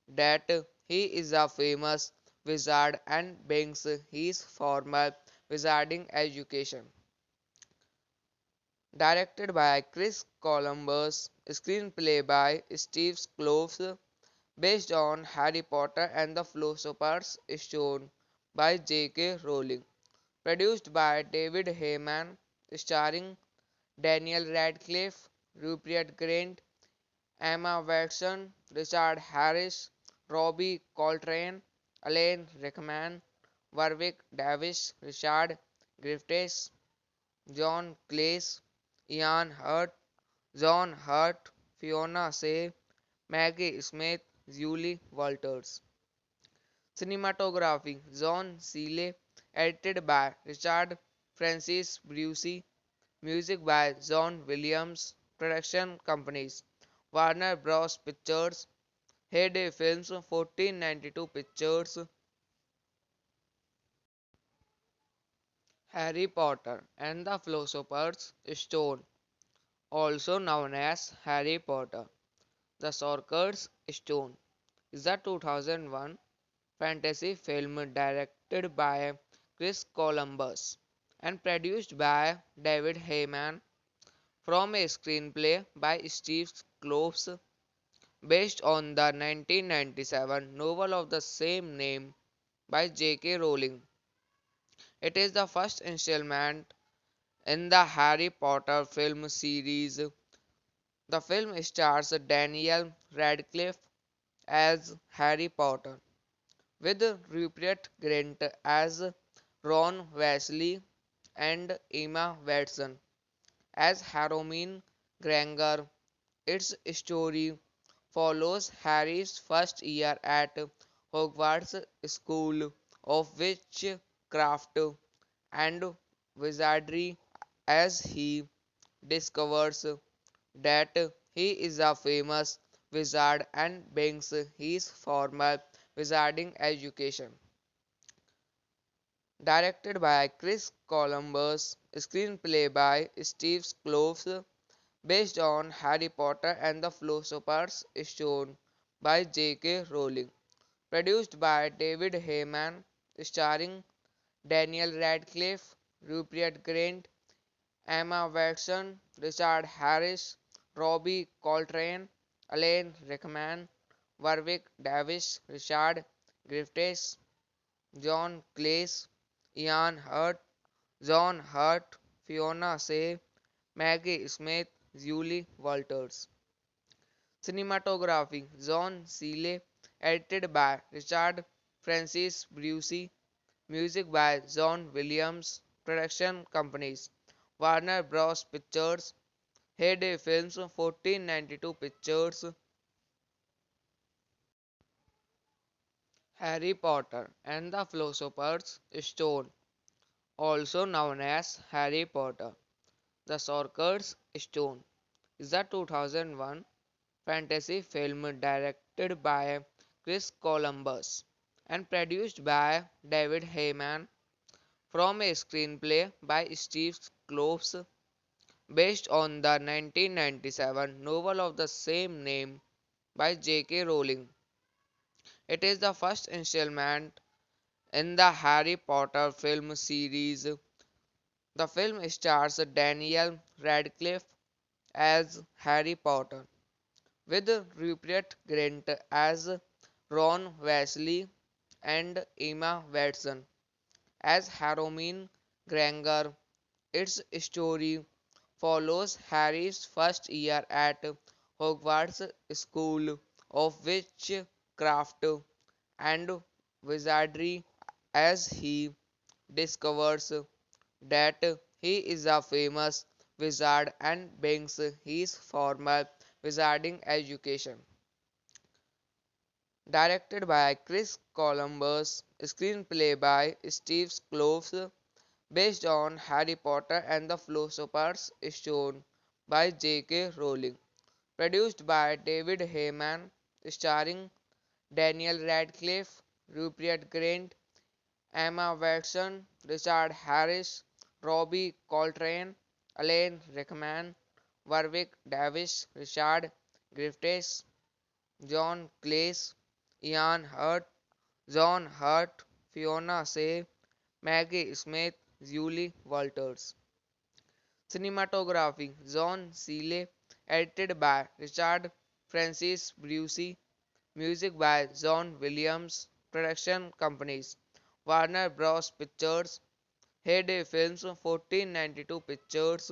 that he is a famous wizard and begins his formal wizarding education. Directed by Chris Columbus, screenplay by Steve Kloves, based on Harry Potter and the Philosopher's Stone by J.K. Rowling. Produced by David Heyman, starring Daniel Radcliffe, Rupert Grint, Emma Watson, Richard Harris, Robbie Coltrane, Alan Rickman, Warwick Davis, Richard Griffiths, John Cleese, Ian Hurt, John Hurt, Fiona Shea, Maggie Smith, Julie Walters. Cinematography John Seeley, edited by Richard Francis Brucey, music by John Williams, production companies Warner Bros. Pictures, Heyday Films, 1492 Pictures, Harry Potter and the Philosopher's Stone, also known as Harry Potter, the Sorcerer's Stone, is a 2001 fantasy film directed by Chris Columbus and produced by David Heyman from a screenplay by Steve Kloves based on the 1997 novel of the same name by J.K. Rowling. It is the first installment in the Harry Potter film series. The film stars Daniel Radcliffe as Harry Potter, with Rupert Grint as Ron Weasley and Emma Watson as Hermione Granger. Its story follows Harry's first year at Hogwarts School of Witchcraft and Wizardry as he discovers that he is a famous wizard and begins his formal wizarding education. Directed by Chris Columbus, screenplay by Steve Kloves, based on Harry Potter and the Philosopher's Stone by J.K. Rowling. Produced by David Heyman, starring Daniel Radcliffe, Rupert Grint, Emma Watson, Richard Harris, Robbie Coltrane, Alan Rickman, Warwick Davis, Richard Griffiths, John Cleese, Ian Hurt, John Hurt, Fiona Shea, Maggie Smith, Julie Walters. Cinematography John Seeley, edited by Richard Francis Brucey, music by John Williams, production companies Warner Bros. Pictures, Heyday Films, 1492 Pictures, Harry Potter and the Philosopher's Stone, also known as Harry Potter, the Sorcerer's Stone, is a 2001 fantasy film directed by Chris Columbus and produced by David Heyman from a screenplay by Steve Kloves based on the 1997 novel of the same name by J.K. Rowling. It is the first installment in the Harry Potter film series. The film stars Daniel Radcliffe as Harry Potter, with Rupert Grint as Ron Weasley and Emma Watson as Hermione Granger. Its story follows Harry's first year at Hogwarts School of Witchcraft and Wizardry as he discovers that he is a famous wizard and begins his formal wizarding education. Directed by Chris Columbus, screenplay by Steve Kloves, based on Harry Potter and the Philosopher's Stone by J.K. Rowling. Produced by David Heyman, starring Daniel Radcliffe, Rupert Grint, Emma Watson, Richard Harris, Robbie Coltrane, Alan Rickman, Warwick Davis, Richard Griffiths, John Cleese, Ian Hurt, John Hurt, Fiona Shea, Maggie Smith, Julie Walters. Cinematography John Seeley, edited by Richard Francis Brucey, music by John Williams, production companies Warner Bros. Pictures, Heyday Films, 1492 Pictures,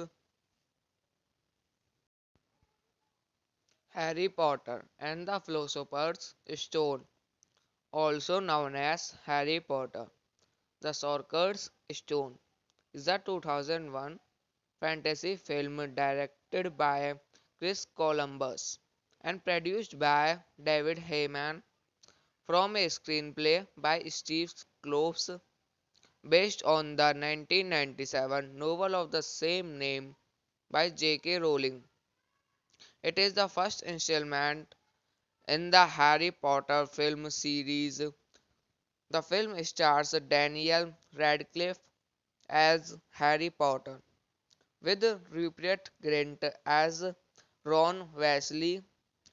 Harry Potter and the Philosopher's Stone, also known as Harry Potter, the Sorcerer's Stone, is a 2001 fantasy film directed by Chris Columbus and produced by David Heyman from a screenplay by Steve Kloves based on the 1997 novel of the same name by J.K. Rowling. It is the first installment in the Harry Potter film series. The film stars Daniel Radcliffe as Harry Potter, with Rupert Grint as Ron Weasley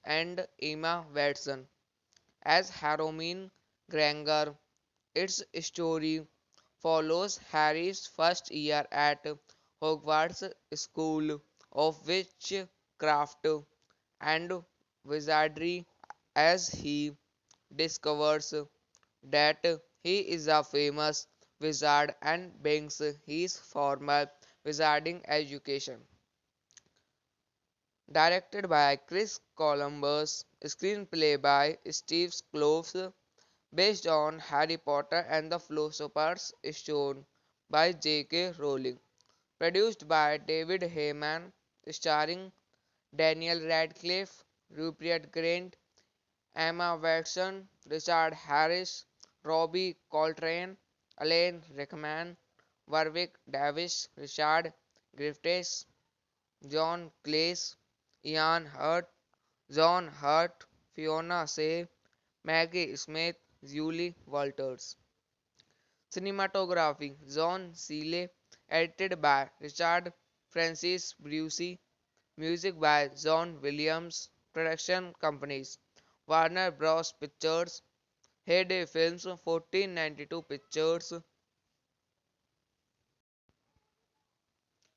and Emma Watson as Hermione Granger. Its story follows Harry's first year at Hogwarts School of Witchcraft and wizardry as he discovers that he is a famous wizard and brings his formal wizarding education. Directed by Chris Columbus, screenplay by Steve Kloves, based on Harry Potter and the Philosopher's Stone by J.K. Rowling. Produced by David Heyman, starring Daniel Radcliffe, Rupert Grint, Emma Watson, Richard Harris, Robbie Coltrane, Alan Rickman, Warwick Davis, Richard Griffiths, John Cleese, Ian Hurt, John Hurt, Fiona Shea, Maggie Smith, Julie Walters. Cinematography John Seeley, edited by Richard Francis Brucey, music by John Williams, production companies Warner Bros. Pictures, Heyday Films, 1492 Pictures,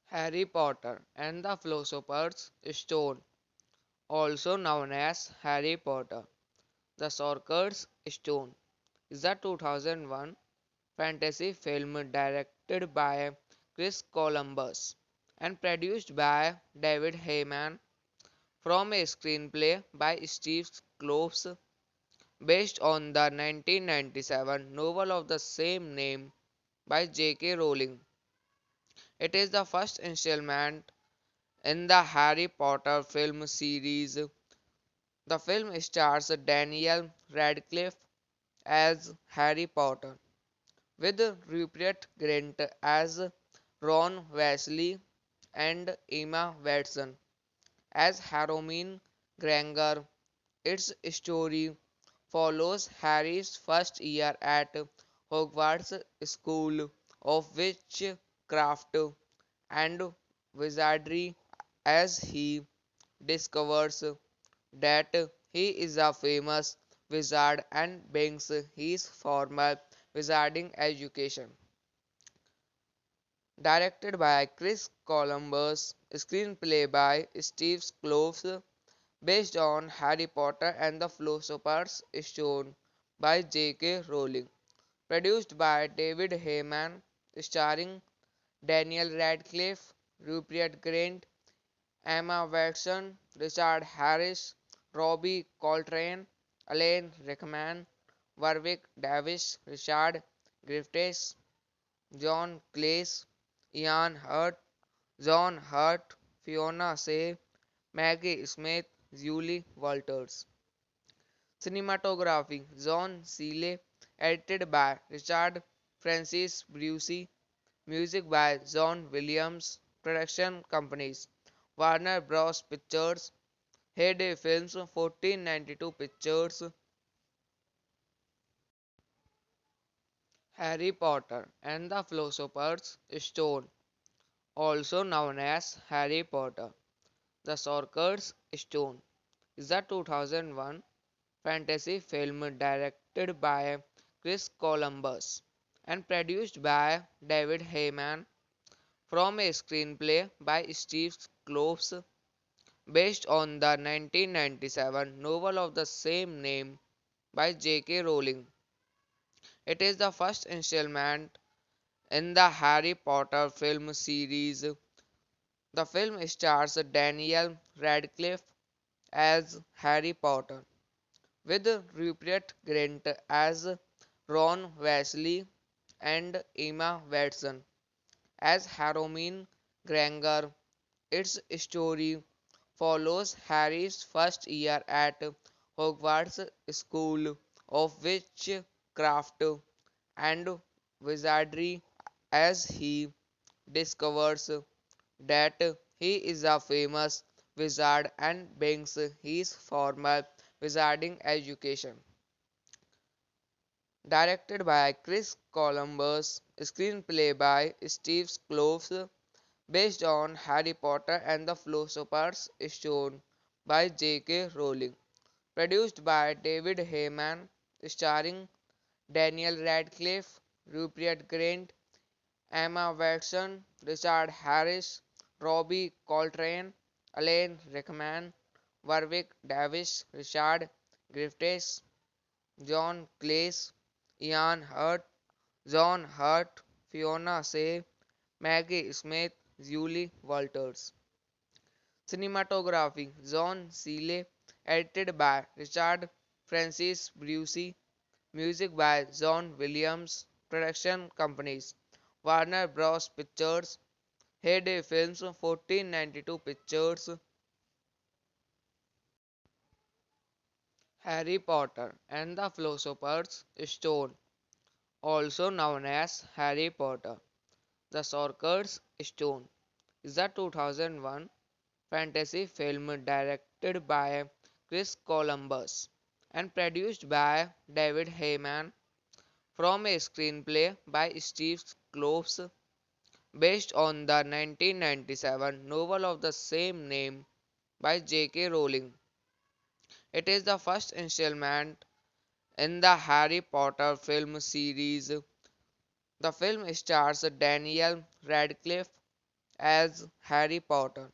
Harry Potter and the Philosopher's Stone, also known as Harry Potter, the Sorcerer's Stone, is a 2001 fantasy film directed by Chris Columbus and produced by David Heyman from a screenplay by Steve Kloves based on the 1997 novel of the same name by J.K. Rowling. It is the first installment in the Harry Potter film series. The film stars Daniel Radcliffe as Harry Potter, with Rupert Grint as Ron Weasley and Emma Watson as Hermione Granger. Its story follows Harry's first year at Hogwarts School of Witchcraft and Wizardry as he discovers that he is a famous wizard and brings his formal wizarding education. Directed by Chris Columbus, screenplay by Steve Kloves, based on Harry Potter and the Philosopher's Stone by J.K. Rowling. Produced by David Heyman, starring Daniel Radcliffe, Rupert Grint, Emma Watson, Richard Harris, Robbie Coltrane, Alan Rickman, Warwick Davis, Richard Griffiths, John Cleese, Ian Hurt, John Hurt, Fiona Shea, Maggie Smith, Julie Walters. Cinematography John Seeley, edited by Richard Francis Brucey, music by John Williams, production companies Warner Bros. Pictures, Heyday Films, 1492 Pictures, Harry Potter and the Philosopher's Stone, also known as Harry Potter, the Sorcerer's Stone, is a 2001 fantasy film directed by Chris Columbus and produced by David Heyman from a screenplay by Steve Kloves based on the 1997 novel of the same name by J.K. Rowling. It is the first installment in the Harry Potter film series. The film stars Daniel Radcliffe as Harry Potter, with Rupert Grint as Ron Weasley and Emma Watson as Hermione Granger. Its story follows Harry's first year at Hogwarts School of Witchcraft and Wizardry as he discovers that he is a famous wizard and brings his formal wizarding education. Directed by Chris Columbus, screenplay by Steve Kloves, based on Harry Potter and the Philosopher's Stone by J.K. Rowling. Produced by David Heyman, starring Daniel Radcliffe, Rupert Grint, Emma Watson, Richard Harris, Robbie Coltrane, Alan Rickman, Warwick Davis, Richard Griffiths, John Cleese, Ian Hurt, John Hurt, Fiona Shea, Maggie Smith, Julie Walters. Cinematography John Seeley, edited by Richard Francis Brucey, music by John Williams, production companies Warner Bros. Pictures, Heyday Films, 1492 Pictures, Harry Potter and the Philosopher's Stone, also known as Harry Potter, the Sorcerer's Stone, is a 2001 fantasy film directed by Chris Columbus and produced by David Heyman from a screenplay by Steve Kloves based on the 1997 novel of the same name by J.K. Rowling. It is the first installment in the Harry Potter film series. The film stars Daniel Radcliffe as Harry Potter,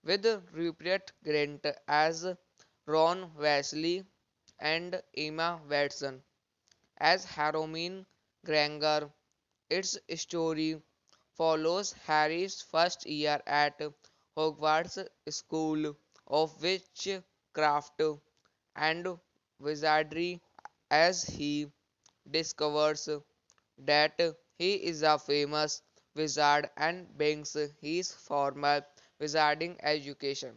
with Rupert Grint as Ron Weasley and Emma Watson as Hermione Granger. Its story follows Harry's first year at Hogwarts School of Witchcraft and Wizardry as he discovers that he is a famous wizard and begins his formal wizarding education.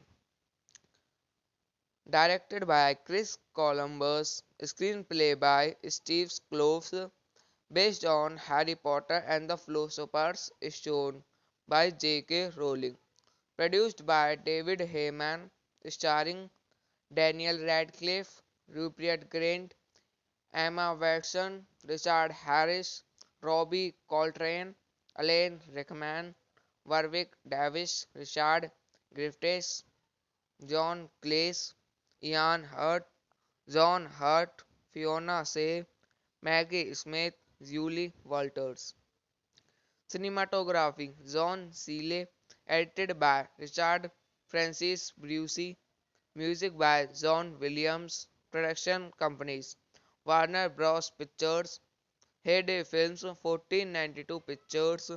Directed by Chris Columbus, screenplay by Steve Kloves, based on Harry Potter and the Philosopher's Stone by J.K. Rowling. Produced by David Heyman, starring Daniel Radcliffe, Rupert Grint, Emma Watson, Richard Harris, Robbie Coltrane, Alan Rickman, Warwick Davis, Richard Griffiths, John Cleese, Ian Hurt, John Hurt, Fiona Shea, Maggie Smith, Julie Walters. Cinematography John Seeley, edited by Richard Francis Brucey, music by John Williams, production companies Warner Bros. Pictures, Heyday Films, 1492 Pictures,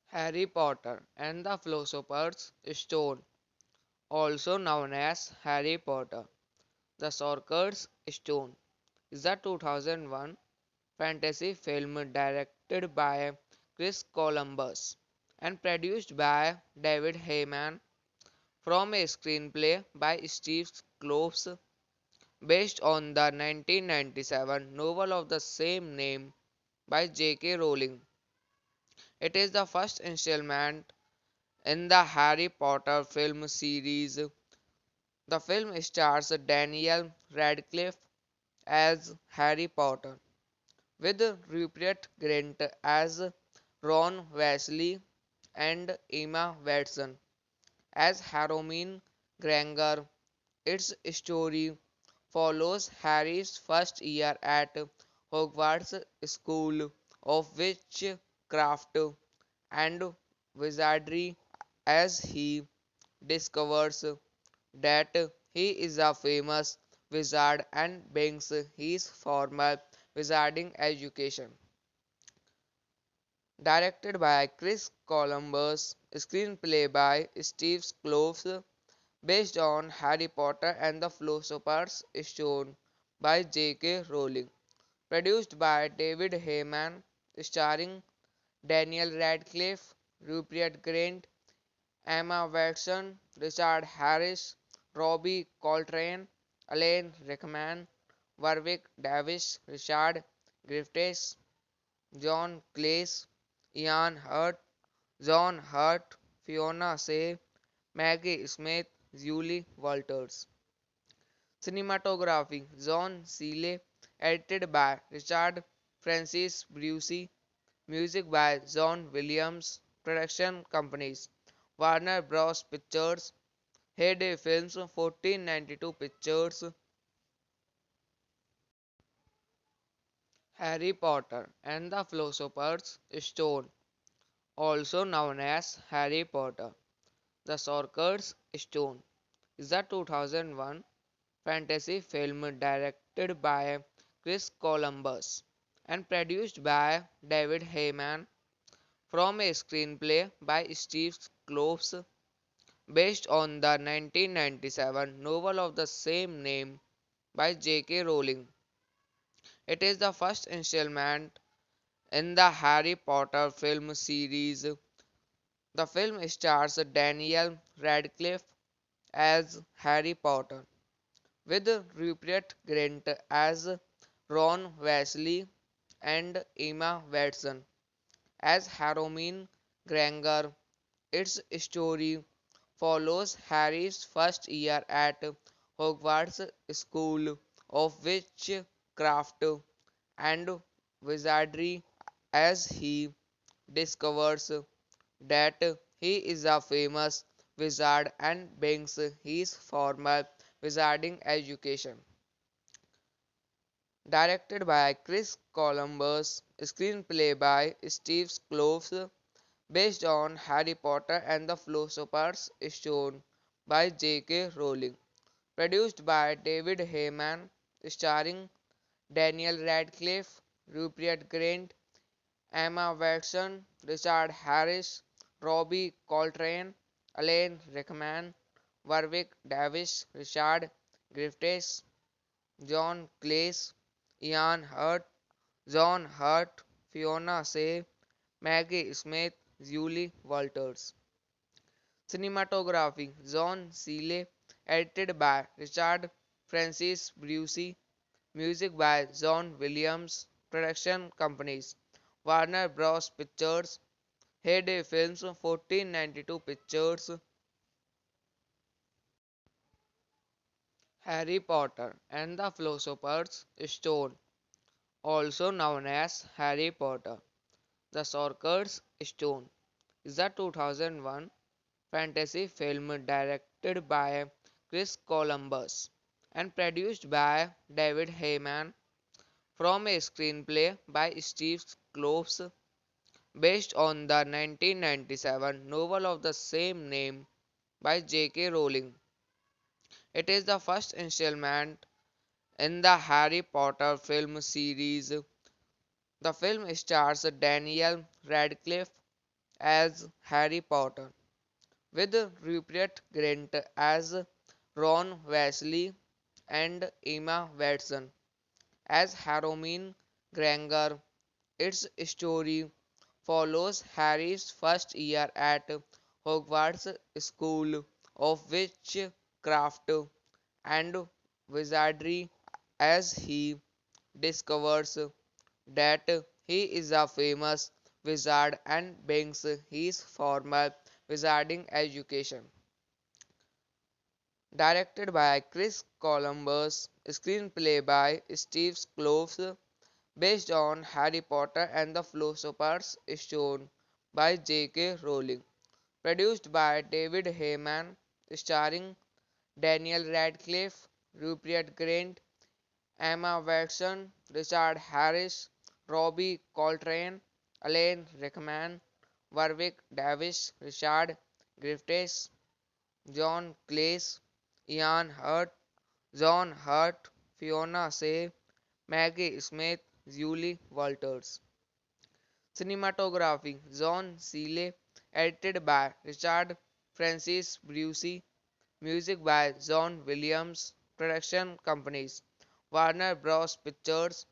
Harry Potter and the Philosopher's Stone, also known as Harry Potter, the Sorcerer's Stone, is a 2001 fantasy film directed by Chris Columbus and produced by David Heyman from a screenplay by Steve Kloves based on the 1997 novel of the same name by J.K. Rowling. It is the first installment in the Harry Potter film series. The film stars Daniel Radcliffe as Harry Potter, with Rupert Grint as Ron Weasley and Emma Watson as Hermione Granger. Its story follows Harry's first year at Hogwarts School of Witchcraft and Wizardry as he discovers that he is a famous wizard and begins his formal wizarding education. Directed by Chris Columbus, screenplay by Steve Kloves, based on Harry Potter and the Philosopher's Stone by J.K. Rowling. Produced by David Heyman, starring Daniel Radcliffe, Rupert Grint, Emma Watson, Richard Harris, Robbie Coltrane, Alan Rickman, Warwick Davis, Richard Griffiths, John Cleese, Ian Hurt, John Hurt, Fiona Shea, Maggie Smith, Julie Walters. Cinematography John Seeley, edited by Richard Francis Brucey, music by John Williams, production companies Warner Bros. Pictures, Heyday Films, 1492 Pictures, Harry Potter and the Philosopher's Stone, also known as Harry Potter, The Sorcerer's Stone is a 2001 fantasy film directed by Chris Columbus and produced by David Heyman from a screenplay by Steve Kloves based on the 1997 novel of the same name by J.K. Rowling. It is the first installment in the Harry Potter film series. The film stars Daniel Radcliffe as Harry Potter, with Rupert Grint as Ron Weasley and Emma Watson as Hermione Granger. Its story follows Harry's first year at Hogwarts School of Witchcraft and Wizardry as he discovers that he is a famous wizard and brings his formal wizarding education. Directed by Chris Columbus, screenplay by Steve Kloves, based on Harry Potter and the Philosopher's Stone by J.K. Rowling. Produced by David Heyman, starring Daniel Radcliffe, Rupert Grint, Emma Watson, Richard Harris, Robbie Coltrane, Alan Rickman, Warwick Davis, Richard Griffiths, John Cleese, Ian Hurt, John Hurt, Fiona Shea, Maggie Smith, Julie Walters. Cinematography John Seeley, edited by Richard Francis Brucey, music by John Williams, production companies Warner Bros. Pictures, Heyday Films, 1492 Pictures, Harry Potter and the Philosopher's Stone, also known as Harry Potter, The Sorcerer's Stone, is a 2001 fantasy film directed by Chris Columbus and produced by David Heyman from a screenplay by Steve Kloves based on the 1997 novel of the same name by J.K. Rowling. It is the first installment in the Harry Potter film series. The film stars Daniel Radcliffe as Harry Potter, with Rupert Grint as Ron Weasley and Emma Watson as Hermione Granger. Its story follows Harry's first year at Hogwarts School of Witchcraft and Wizardry as he discovers that he is a famous wizard and brings his formal wizarding education. Directed by Chris Columbus, screenplay by Steve Kloves, based on Harry Potter and the Philosopher's Stone by J.K. Rowling. Produced by David Heyman, starring Daniel Radcliffe, Rupert Grint, Emma Watson, Richard Harris, Robbie Coltrane, Alan Rickman, Warwick Davis, Richard Griffiths, John Cleese, Ian Hurt, John Hurt, Fiona Shea, Maggie Smith, Julie Walters. Cinematography John Seeley, edited by Richard Francis Brucey, music by John Williams, production companies Warner Bros. Pictures,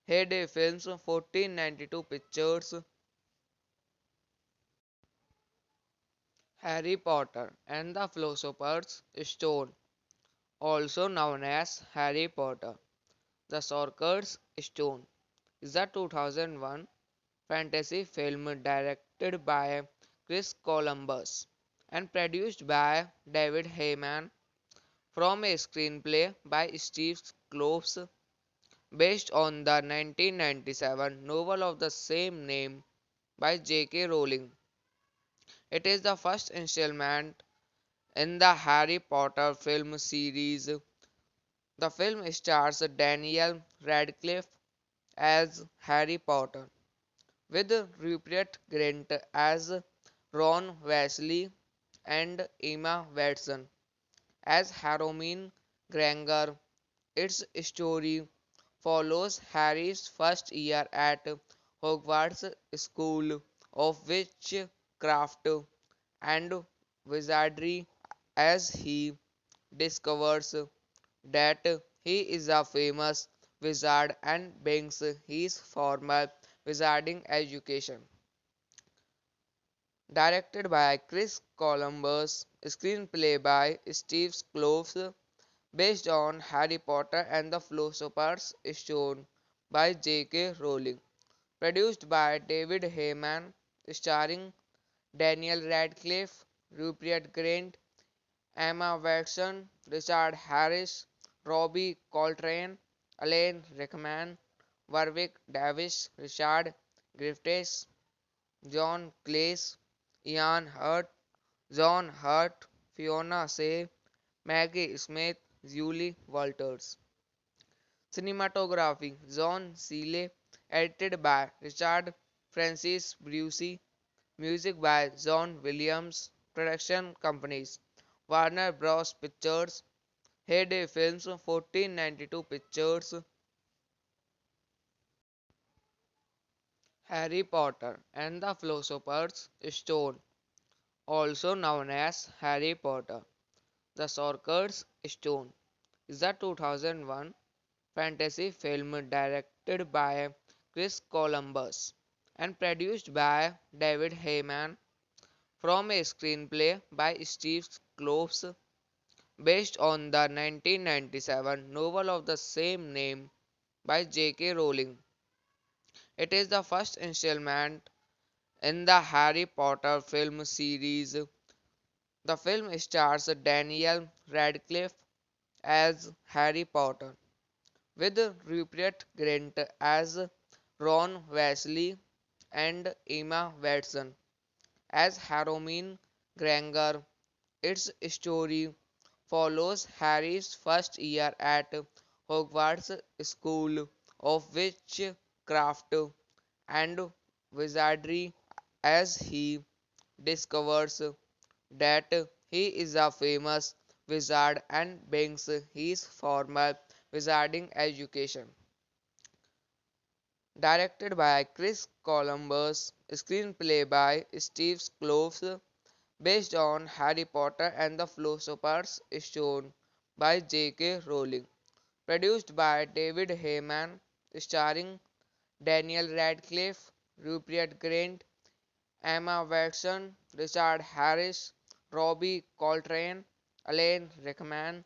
Heyday Films, 1492 Pictures, Harry Potter and the Philosopher's Stone, also known as Harry Potter, The Sorcerer's Stone, is a 2001 fantasy film directed by Chris Columbus and produced by David Heyman from a screenplay by Steve Kloves based on the 1997 novel of the same name by J.K. Rowling. It is the first installment in the Harry Potter film series. The film stars Daniel Radcliffe as Harry Potter, with Rupert Grint as Ron Weasley and Emma Watson as Hermione Granger. Its story follows Harry's first year at Hogwarts School of Witchcraft and Wizardry as he discovers that he is a famous wizard and begins his formal wizarding education. Directed by Chris Columbus, screenplay by Steve Kloves, based on Harry Potter and the Philosopher's Stone by J.K. Rowling. Produced by David Heyman, starring Daniel Radcliffe, Rupert Grint, Emma Watson, Richard Harris, Robbie Coltrane, Alan Rickman, Warwick Davis, Richard Griffiths, John Cleese, Ian Hurt, John Hurt, Fiona Shea, Maggie Smith, Julie Walters. Cinematography John Seeley, edited by Richard Francis Brucey, music by John Williams, production companies Warner Bros. Pictures, Heyday Films, 1492 Pictures, Harry Potter and the Philosopher's Stone, also known as Harry Potter, the Sorcerer's Stone, is a 2001 fantasy film directed by Chris Columbus and produced by David Heyman from a screenplay by Steve Kloves based on the 1997 novel of the same name by J.K. Rowling. It is the first installment in the Harry Potter film series. The film stars Daniel Radcliffe as Harry Potter, with Rupert Grint as Ron Weasley and Emma Watson as Hermione Granger. Its story follows Harry's first year at Hogwarts School of Witchcraft and Wizardry as he discovers that he is a famous wizard and begins his formal wizarding education. Directed by Chris Columbus, screenplay by Steve Kloves, based on Harry Potter and the Philosopher's Stone by J.K. Rowling. Produced by David Heyman, starring Daniel Radcliffe, Rupert Grint, Emma Watson, Richard Harris, Robbie Coltrane, Alan Rickman,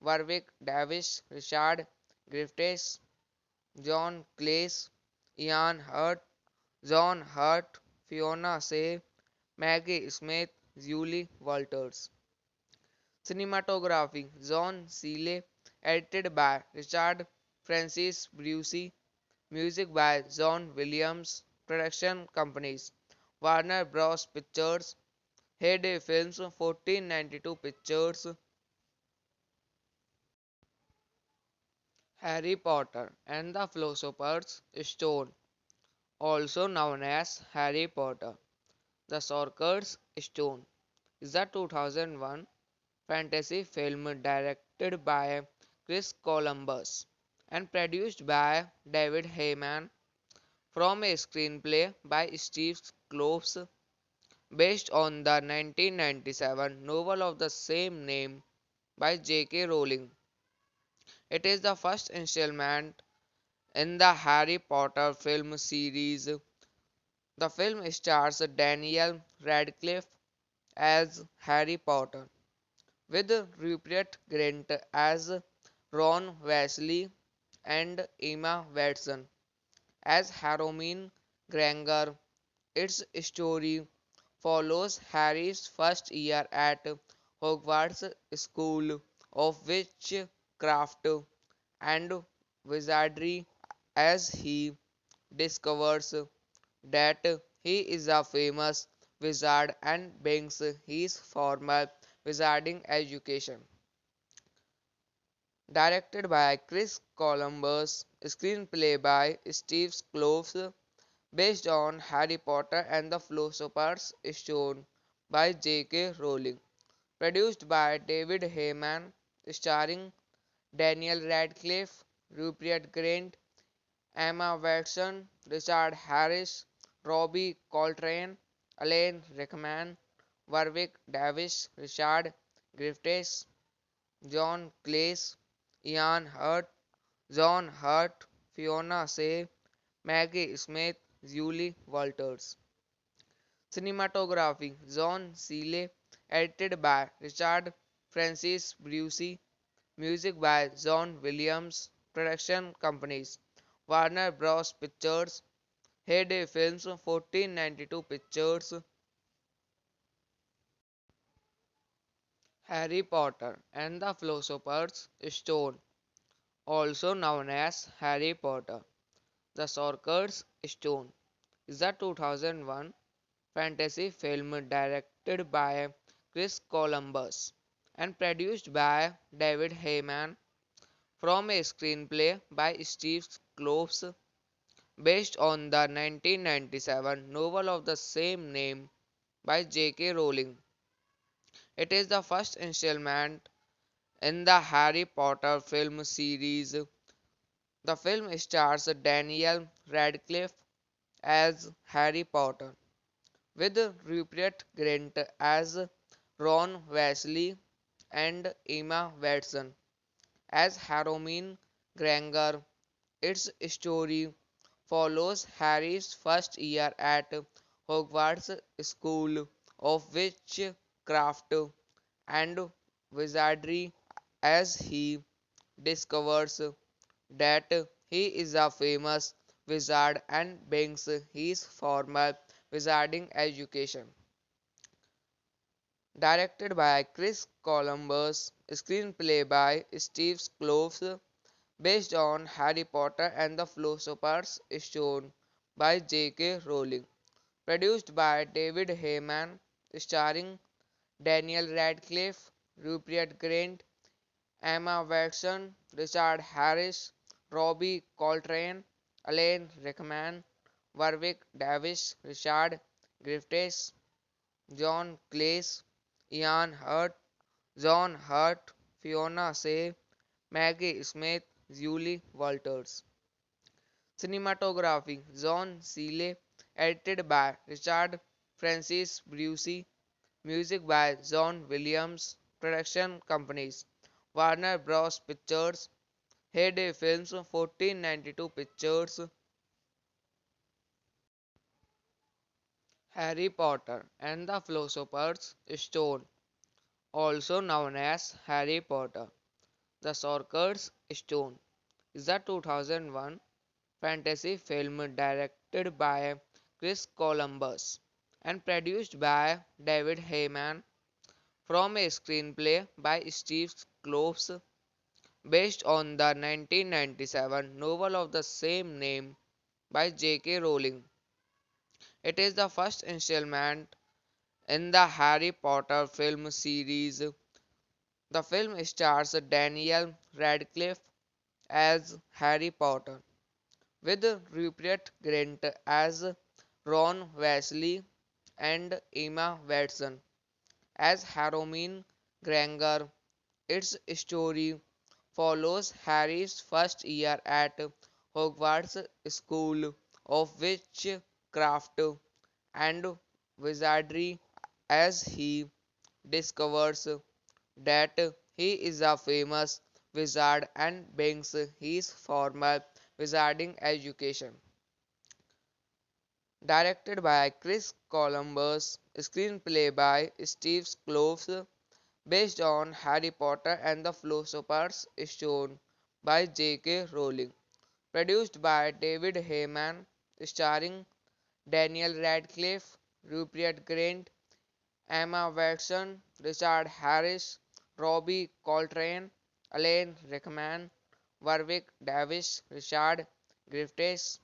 Warwick Davis, Richard Griffiths, John Cleese, Ian Hurt, John Hurt, Fiona Shea, Maggie Smith, Julie Walters. Cinematography John Seeley, edited by Richard Francis Brucey, music by John Williams, production companies Warner Bros. Pictures, Heyday Films, 1492 Pictures, Harry Potter and the Philosopher's Stone, also known as Harry Potter, the Sorcerer's Stone, is a 2001 fantasy film directed by Chris Columbus and produced by David Heyman from a screenplay by Steve Kloves based on the 1997 novel of the same name by J.K. Rowling. It is the first installment in the Harry Potter film series. The film stars Daniel Radcliffe as Harry Potter, with Rupert Grint as Ron Weasley and Emma Watson as Hermione Granger. Its story follows Harry's first year at Hogwarts School of Witchcraft and Wizardry as he discovers that he is a famous wizard and begins his formal wizarding education. Directed by Chris Columbus, screenplay by Steve Kloves, based on Harry Potter and the Philosopher's Stone by J.K. Rowling. Produced by David Heyman, starring Daniel Radcliffe, Rupert Grint, Emma Watson, Richard Harris, Robbie Coltrane, Alan Rickman, Warwick Davis, Richard Griffiths, John Cleese, Ian Hurt, John Hurt, Fiona Shea, Maggie Smith, Julie Walters. Cinematography John Seeley, edited by Richard Francis Brucey, music by John Williams, production companies Warner Bros. Pictures, Heyday Films, 1492 Pictures, Harry Potter and the Philosopher's Stone, also known as Harry Potter, the Sorcerer's Stone, is a 2001 fantasy film directed by Chris Columbus and produced by David Heyman from a screenplay by Steve Kloves based on the 1997 novel of the same name by J.K. Rowling. It is the first installment in the Harry Potter film series. The film stars Daniel Radcliffe as Harry Potter, with Rupert Grint as Ron Weasley and Emma Watson as Hermione Granger. Its story follows Harry's first year at Hogwarts School of Witchcraft and Wizardry as he discovers that he is a famous wizard and begins his formal wizarding education. Directed by Chris Columbus, screenplay by Steve Kloves, based on Harry Potter and the Philosopher's Stone by J.K. Rowling. Produced by David Heyman, starring Daniel Radcliffe, Rupert Grint, Emma Watson, Richard Harris, Robbie Coltrane, Alan Rickman, Warwick Davis, Richard Griffiths, John Cleese, Ian Hurt, John Hurt, Fiona Shea, Maggie Smith, Julie Walters. Cinematography John Seeley, edited by Richard Francis Brucey, music by John Williams, production companies Warner Bros. Pictures, Heyday Films, 1492 Pictures, Harry Potter and the Philosopher's Stone, also known as Harry Potter, the Sorcerer's Stone, is a 2001 fantasy film directed by Chris Columbus and produced by David Heyman from a screenplay by Steve Kloves based on the 1997 novel of the same name by J.K. Rowling. It is the first installment in the Harry Potter film series. The film stars Daniel Radcliffe as Harry Potter, with Rupert Grint as Ron Weasley and Emma Watson as Hermione Granger. Its story follows Harry's first year at Hogwarts School of Witchcraft and Wizardry as he discovers that he is a famous wizard and begins his formal wizarding education. Directed by Chris Columbus, screenplay by Steve Kloves, based on Harry Potter and the Philosopher's Stone by J.K. Rowling. Produced by David Heyman, starring Daniel Radcliffe, Rupert Grint, Emma Watson, Richard Harris, Robbie Coltrane, Alan Rickman, Warwick Davis, Richard Griffiths,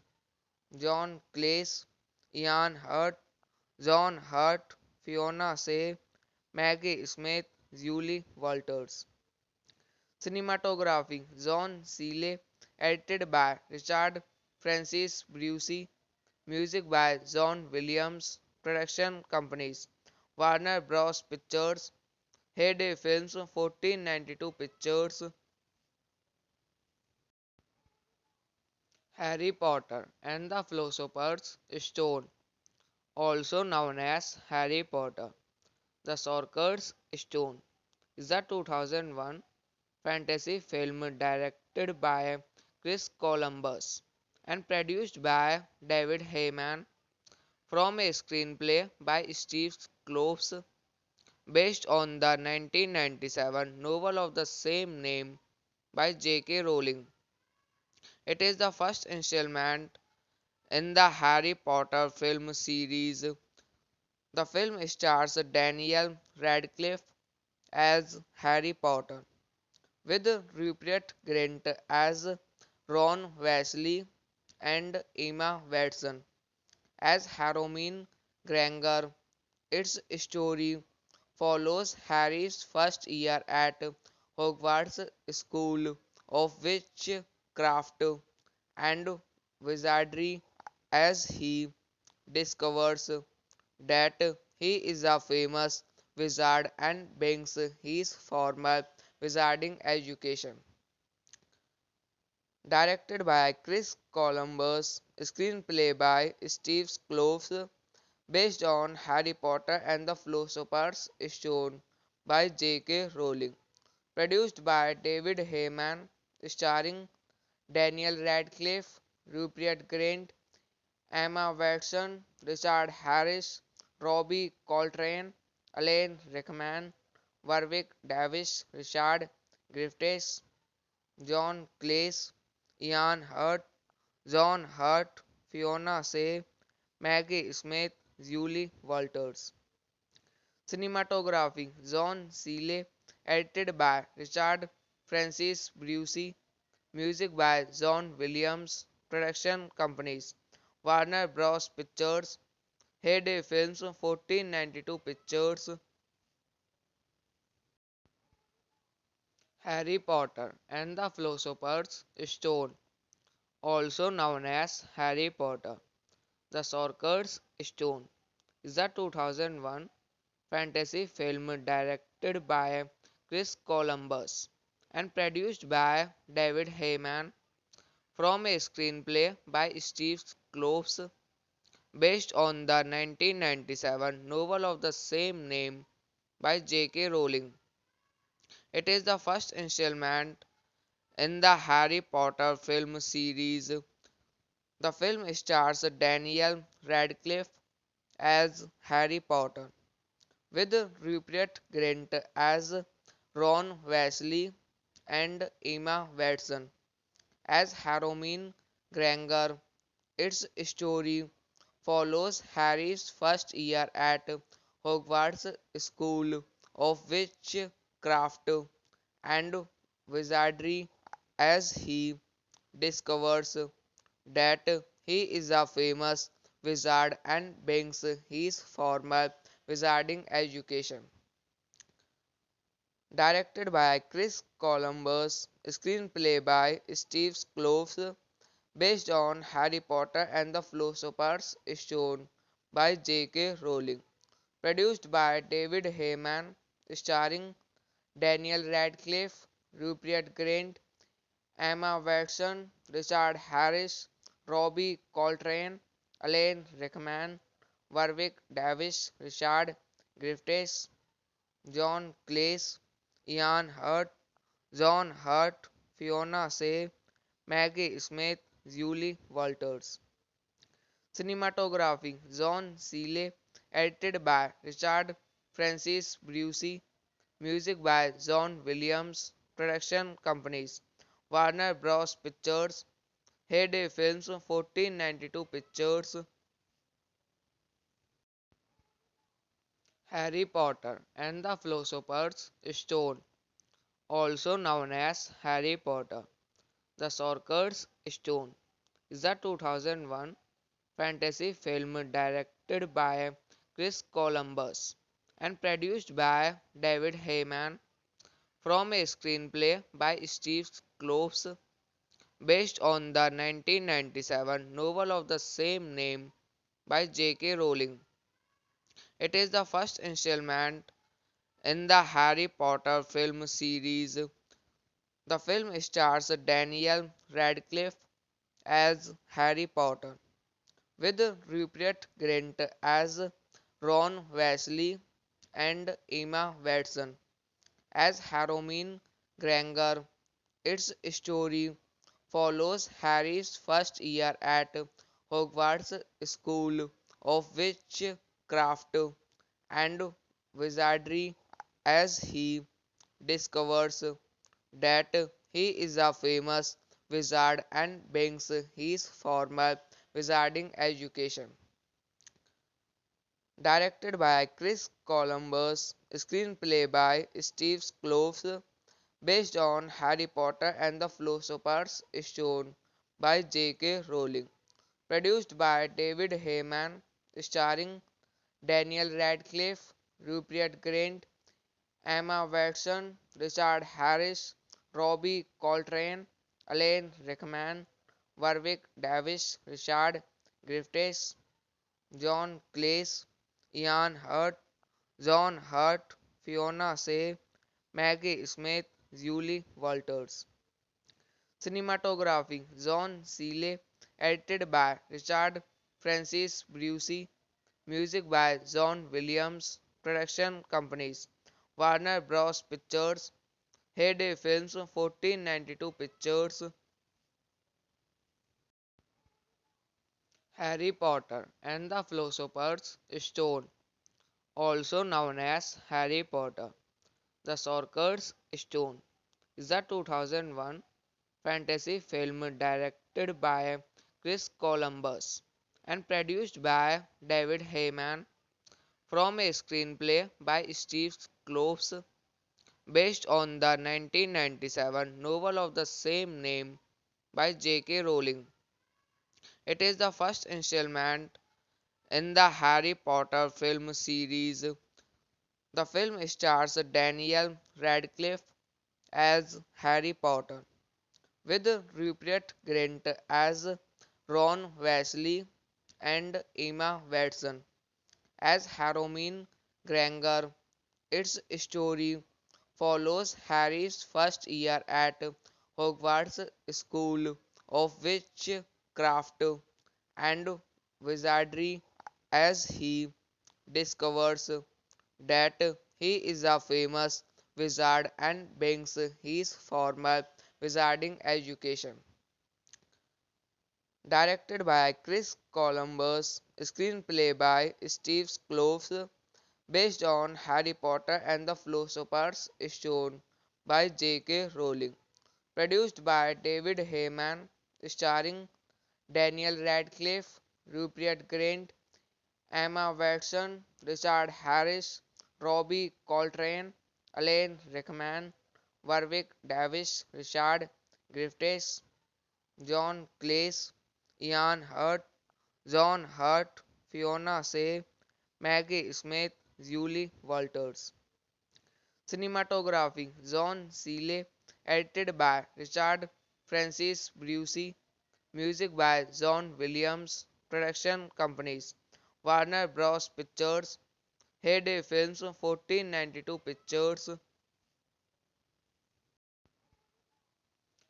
John Cleese, Ian Hurt, John Hurt, Fiona Shea, Maggie Smith, Julie Walters. Cinematography John Seeley, edited by Richard Francis Brucey, music by John Williams, production companies Warner Bros. Pictures, Heyday Films, 1492 Pictures, Harry Potter and the Philosopher's Stone, also known as Harry Potter, the Sorcerer's Stone, is a 2001 fantasy film directed by Chris Columbus and produced by David Heyman from a screenplay by Steve Kloves based on the 1997 novel of the same name by J.K. Rowling. It is the first installment in the Harry Potter film series. The film stars Daniel Radcliffe as Harry Potter, with Rupert Grint as Ron Weasley and Emma Watson as Hermione Granger. Its story follows Harry's first year at Hogwarts School of Witchcraft and Wizardry as he discovers that he is a famous wizard and begins his formal wizarding education. Directed by Chris Columbus, screenplay by Steve Kloves, based on Harry Potter and the Philosopher's Stone by J.K. Rowling. Produced by David Heyman, starring Daniel Radcliffe, Rupert Grint, Emma Watson, Richard Harris, Robbie Coltrane, Alan Rickman, Warwick Davis, Richard Griffiths, John Cleese, Ian Hurt, John Hurt, Fiona Shea, Maggie Smith, Julie Walters. Cinematography John Seeley, edited by Richard Francis Brucey, music by John Williams, production companies Warner Bros. Pictures, Heyday Films, 1492 Pictures, Harry Potter and the Philosopher's Stone, also known as Harry Potter, the Sorcerer's Stone, is a 2001 fantasy film directed by Chris Columbus and produced by David Heyman from a screenplay by Steve Kloves based on the 1997 novel of the same name by J.K. Rowling. It is the first installment in the Harry Potter film series. The film stars Daniel Radcliffe as Harry Potter, with Rupert Grint as Ron Weasley and Emma Watson as Hermione Granger. Its story follows Harry's first year at Hogwarts School of Witchcraft and Wizardry as he discovers that he is a famous wizard and begins his formal wizarding education. Directed by Chris Columbus, screenplay by Steve Kloves, based on Harry Potter and the Philosopher's Stone by J.K. Rowling. Produced by David Heyman, starring Daniel Radcliffe, Rupert Grint, Emma Watson, Richard Harris, Robbie Coltrane, Alan Rickman, Warwick Davis, Richard Griffiths, John Cleese, Ian Hurt, John Hurt, Fiona Shea, Maggie Smith, Julie Walters. Cinematography John Seeley, edited by Richard Francis Brucey, music by John Williams, production companies Warner Bros. Pictures, Heyday Films, 1492 Pictures, Harry Potter and the Philosopher's Stone, also known as Harry Potter, the Sorcerer's Stone, is a 2001 fantasy film directed by Chris Columbus and produced by David Heyman from a screenplay by Steve Kloves based on the 1997 novel of the same name by J.K. Rowling. It is the first installment in the Harry Potter film series. The film stars Daniel Radcliffe as Harry Potter, with Rupert Grint as Ron Weasley and Emma Watson as Hermione Granger. Its story follows Harry's first year at Hogwarts School of Witchcraft and Wizardry as he discovers that he is a famous wizard and begins his formal wizarding education. Directed by Chris Columbus, screenplay by Steve Kloves, based on Harry Potter and the Philosopher's Stone by J.K. Rowling. Produced by David Heyman, starring Daniel Radcliffe, Rupert Grint, Emma Watson, Richard Harris, Robbie Coltrane, Alan Rickman, Warwick Davis, Richard Griffiths, John Cleese, Ian Hurt, John Hurt, Fiona Shea, Maggie Smith, Julie Walters. Cinematography John Seeley, edited by Richard Francis Brucey, music by John Williams, production companies Warner Bros. Pictures, Heyday Films, 1492 Pictures, Harry Potter and the Philosopher's Stone, also known as Harry Potter, the Sorcerer's Stone, is a 2001 fantasy film directed by Chris Columbus and produced by David Heyman from a screenplay by Steve Kloves based on the 1997 novel of the same name by J.K. Rowling. It is the first installment in the Harry Potter film series. The film stars Daniel Radcliffe as Harry Potter, with Rupert Grint as Ron Weasley and Emma Watson as Hermione Granger. Its story follows Harry's first year at Hogwarts School of Witchcraft and Wizardry as he discovers that he is a famous wizard and begins his formal wizarding education. Directed by Chris Columbus, screenplay by Steve Kloves, based on Harry Potter and the Philosopher's Stone by J.K. Rowling. Produced by David Heyman, starring Daniel Radcliffe, Rupert Grint, Emma Watson, Richard Harris, Robbie Coltrane, Alan Rickman, Warwick Davis, Richard Griffiths, John Cleese, Ian Hurt, John Hurt, Fiona Shea, Maggie Smith, Julie Walters. Cinematography John Seeley, edited by Richard Francis Brucey, music by John Williams, production companies Warner Bros. Pictures, Heyday Films, 1492 Pictures,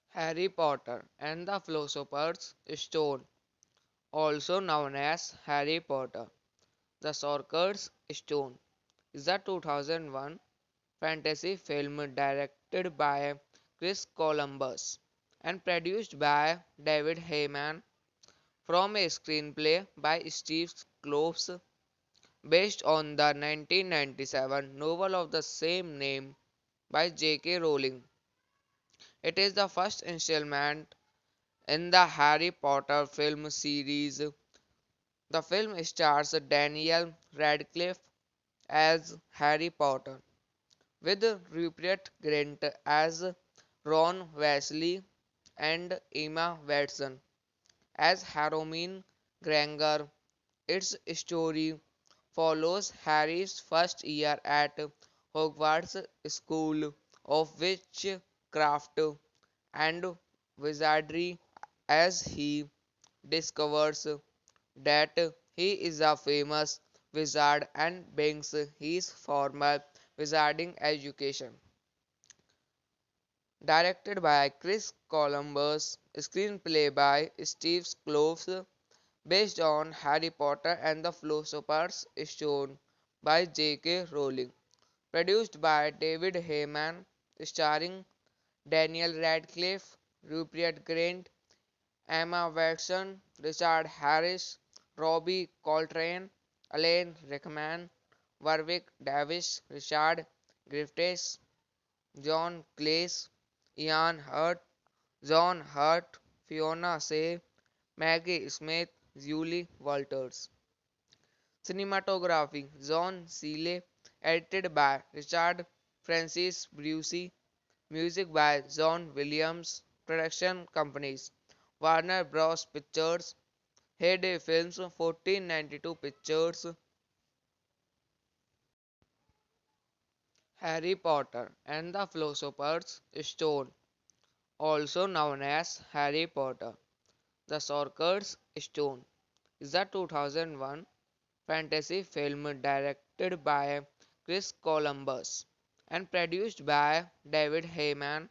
Harry Potter and the Philosopher's Stone, also known as Harry Potter, the Sorcerer's Stone, is a 2001 fantasy film directed by Chris Columbus and produced by David Heyman from a screenplay by Steve Kloves based on the 1997 novel of the same name by J.K. Rowling. It is the first installment in the Harry Potter film series. The film stars Daniel Radcliffe as Harry Potter, with Rupert Grint as Ron Weasley and Emma Watson as Hermione Granger. Its story follows Harry's first year at Hogwarts School of Witchcraft and Wizardry as he discovers that he is a famous wizard and brings his formal wizarding education. Directed by Chris Columbus, screenplay by Steve Kloves, based on Harry Potter and the Philosopher's Stone by J.K. Rowling. Produced by David Heyman, starring Daniel Radcliffe, Rupert Grint, Emma Watson, Richard Harris, Robbie Coltrane, Alan Rickman, Warwick Davis, Richard Griffiths, John Cleese, Ian Hurt, John Hurt, Fiona Shea, Maggie Smith, Julie Walters. Cinematography John Seeley, edited by Richard Francis Brucey, music by John Williams, production companies Warner Bros. Pictures, Heyday Films, 1492 Pictures, Harry Potter and the Philosopher's Stone, also known as Harry Potter, the Sorcerer's Stone, is a 2001 fantasy film directed by Chris Columbus and produced by David Heyman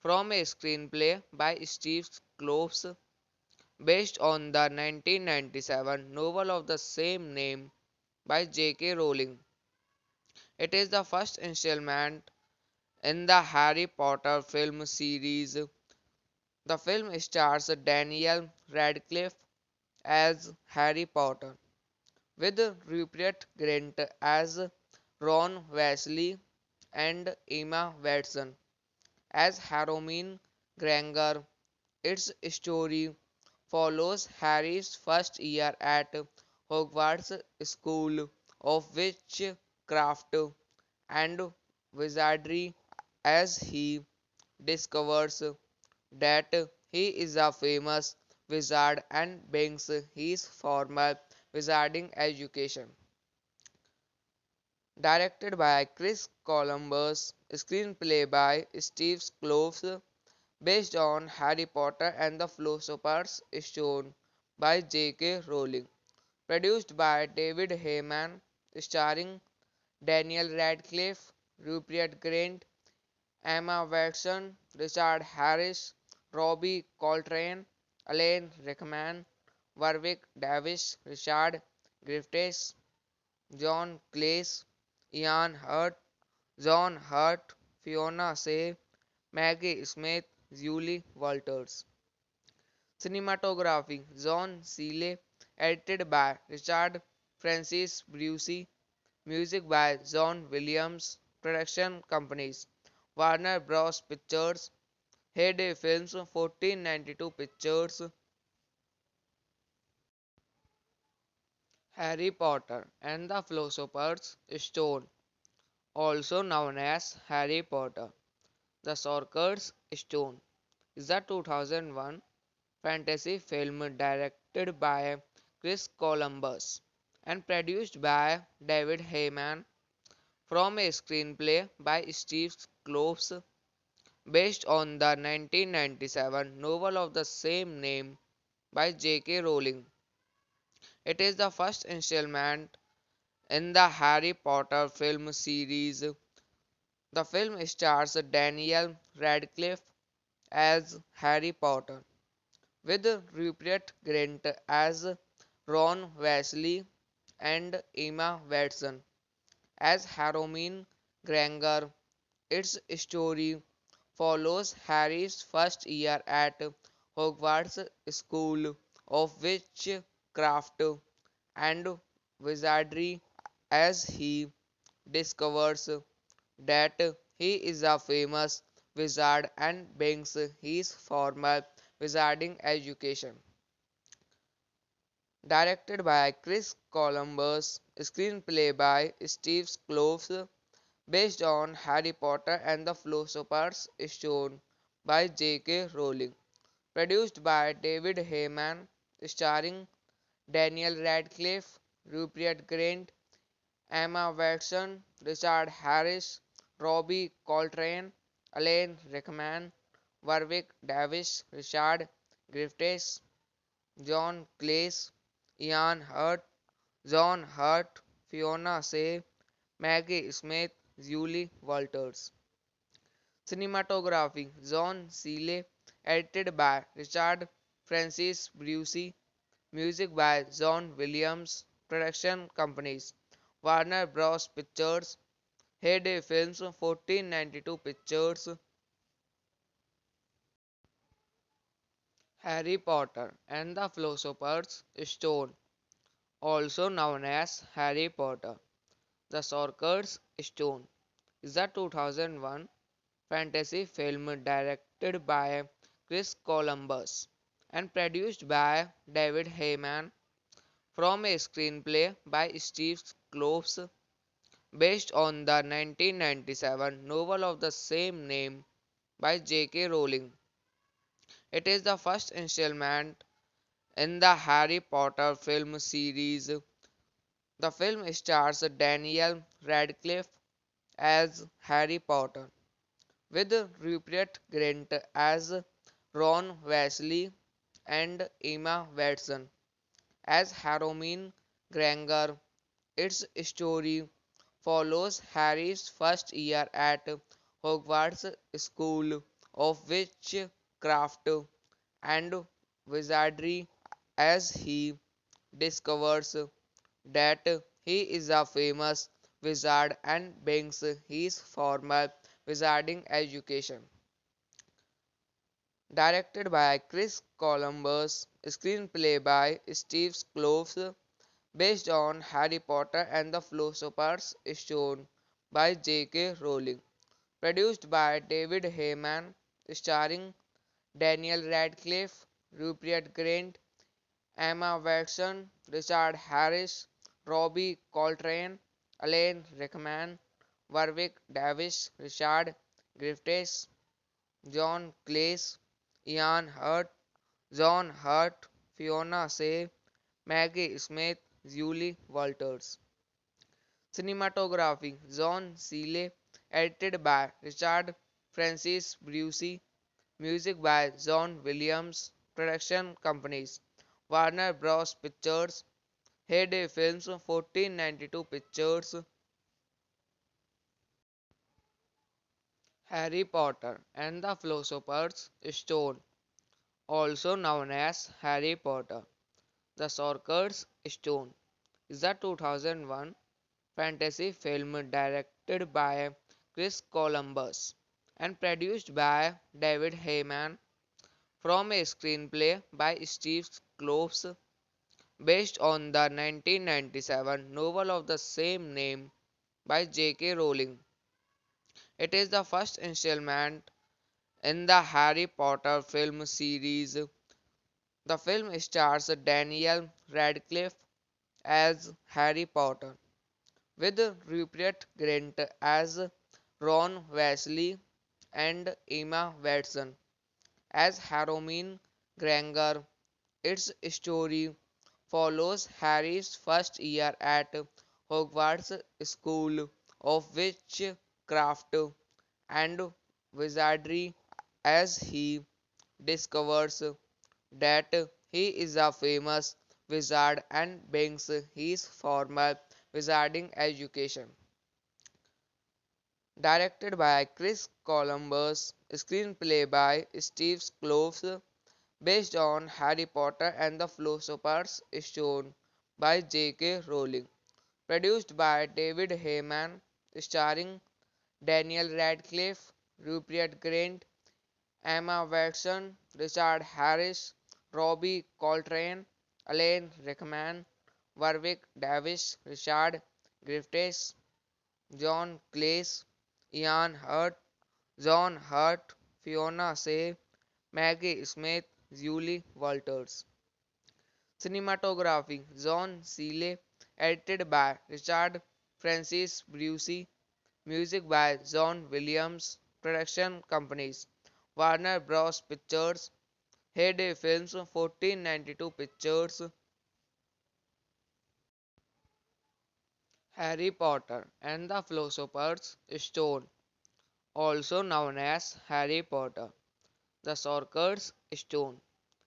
from a screenplay by Steve Kloves based on the 1997 novel of the same name by J.K. Rowling. It is the first installment in the Harry Potter film series. The film stars Daniel Radcliffe as Harry Potter, with Rupert Grint as Ron Weasley and Emma Watson as Hermione Granger. Its story follows Harry's first year at Hogwarts School of Witchcraft and Wizardry as he discovers that he is a famous wizard and brings his formal wizarding education. Directed by Chris Columbus, screenplay by Steve Kloves, based on Harry Potter and the Philosopher's Stone by J.K. Rowling. Produced by David Heyman, starring Daniel Radcliffe, Rupert Grint, Emma Watson, Richard Harris, Robbie Coltrane, Alan Rickman, Warwick Davis, Richard Griffiths, John Cleese, Ian Hurt, John Hurt, Fiona Shea, Maggie Smith, Julie Walters. Cinematography John Seeley, edited by Richard Francis Brucey, music by John Williams, production companies Warner Bros. Pictures, Heyday Films, 1492 Pictures, Harry Potter and the Philosopher's Stone, also known as Harry Potter, the Sorcerer's Stone, is a 2001 fantasy film directed by Chris Columbus and produced by David Heyman from a screenplay by Steve Kloves based on the 1997 novel of the same name by J.K. Rowling. It is the first installment in the Harry Potter film series. The film stars Daniel Radcliffe as Harry Potter, with Rupert Grint as Ron Weasley and Emma Watson as Hermione Granger. Its story follows Harry's first year at Hogwarts School of Witchcraft and Wizardry as he discovers that he is a famous wizard and brings his formal wizarding education. Directed by Chris Columbus, screenplay by Steve Kloves, based on Harry Potter and the Philosopher's Stone by J.K. Rowling. Produced by David Heyman, starring Daniel Radcliffe, Rupert Grint, Emma Watson, Richard Harris, Robbie Coltrane, Alan Rickman, Warwick Davis, Richard Griffiths, John Cleese, Ian Hurt, John Hurt, Fiona Shea, Maggie Smith, Julie Walters. Cinematography John Seeley, edited by Richard Francis Brucey, music by John Williams, production companies Warner Bros. Pictures, Heyday Films, 1492 Pictures, Harry Potter and the Philosopher's Stone, also known as Harry Potter, the Sorcerer's Stone, is a 2001 fantasy film directed by Chris Columbus and produced by David Heyman from a screenplay by Steve Kloves based on the 1997 novel of the same name by J.K. Rowling. It is the first installment in the Harry Potter film series. The film stars Daniel Radcliffe as Harry Potter, with Rupert Grint as Ron Weasley and Emma Watson as Hermione Granger. Its story follows Harry's first year at Hogwarts School of Witchcraft and Wizardry as he discovers that he is a famous wizard and begins his formal wizarding education. Directed by Chris Columbus, screenplay by Steve Kloves, based on Harry Potter and the Philosopher's Stone by J.K. Rowling. Produced by David Heyman, starring Daniel Radcliffe, Rupert Grint, Emma Watson, Richard Harris, Robbie Coltrane, Alan Rickman, Warwick Davis, Richard Griffiths, John Cleese, Ian Hurt, John Hurt, Fiona Shea, Maggie Smith, Julie Walters. Cinematography John Seeley, edited by Richard Francis Brucey, music by John Williams, production companies Warner Bros. Pictures, Heyday Films, 1492 Pictures, Harry Potter and the Philosopher's Stone, also known as Harry Potter, the Sorcerer's Stone, is a 2001 fantasy film directed by Chris Columbus and produced by David Heyman from a screenplay by Steve Kloves based on the 1997 novel of the same name by J.K. Rowling. It is the first installment in the Harry Potter film series. The film stars Daniel Radcliffe as Harry Potter, with Rupert Grint as Ron Weasley and Emma Watson as Hermione Granger. Its story follows Harry's first year at Hogwarts School of Witchcraft and Wizardry as he discovers that he is a famous wizard and begins his formal wizarding education. Directed by Chris Columbus, screenplay by Steve Kloves, based on Harry Potter and the Philosopher's Stone by J.K. Rowling. Produced by David Heyman, starring Daniel Radcliffe, Rupert Grint, Emma Watson, Richard Harris, Robbie Coltrane, Alan Rickman, Warwick Davis, Richard Griffiths, John Cleese, Ian Hurt, John Hurt, Fiona Shea, Maggie Smith, Julie Walters. Cinematography John Seeley, edited by Richard Francis Brucey, music by John Williams, production companies Warner Bros. Pictures, Heyday Films, 1492 Pictures, Harry Potter and the Philosopher's Stone, also known as Harry Potter, the Sorcerer's Stone,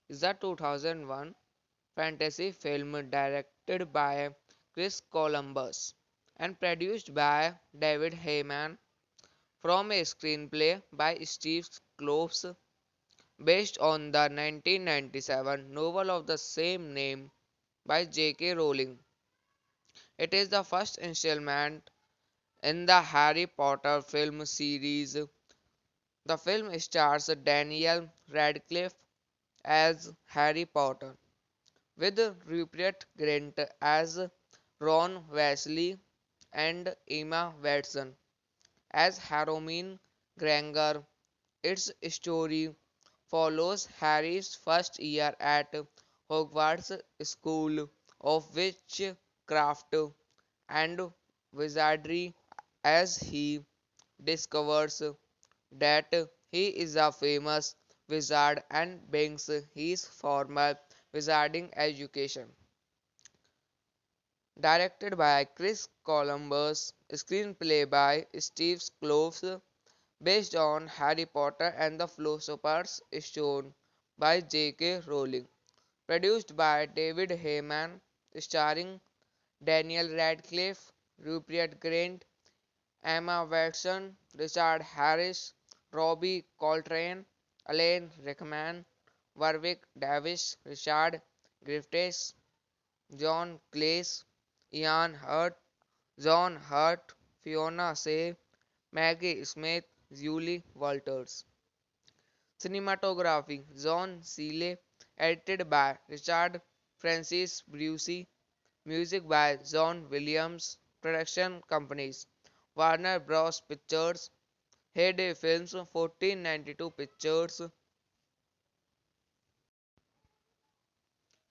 is a 2001 fantasy film directed by Chris Columbus and produced by David Heyman from a screenplay by Steve Kloves based on the 1997 novel of the same name by J.K. Rowling. It is the first installment in the Harry Potter film series. The film stars Daniel Radcliffe as Harry Potter, with Rupert Grint as Ron Weasley and Emma Watson as Hermione Granger. Its story follows Harry's first year at Hogwarts School of Witchcraft and Wizardry as he discovers that he is a famous wizard and begins his formal wizarding education. Directed by Chris Columbus, screenplay by Steve Kloves, based on Harry Potter and the Philosopher's Stone by J.K. Rowling. Produced by David Heyman, starring Daniel Radcliffe, Rupert Grint, Emma Watson, Richard Harris, Robbie Coltrane, Alan Rickman, Warwick Davis, Richard Griffiths, John Cleese, Ian Hurt, John Hurt, Fiona Shea, Maggie Smith, Julie Walters. Cinematography John Seeley, edited by Richard Francis Brucey, music by John Williams, production companies Warner Bros. Pictures, Heyday Films, 1492 Pictures,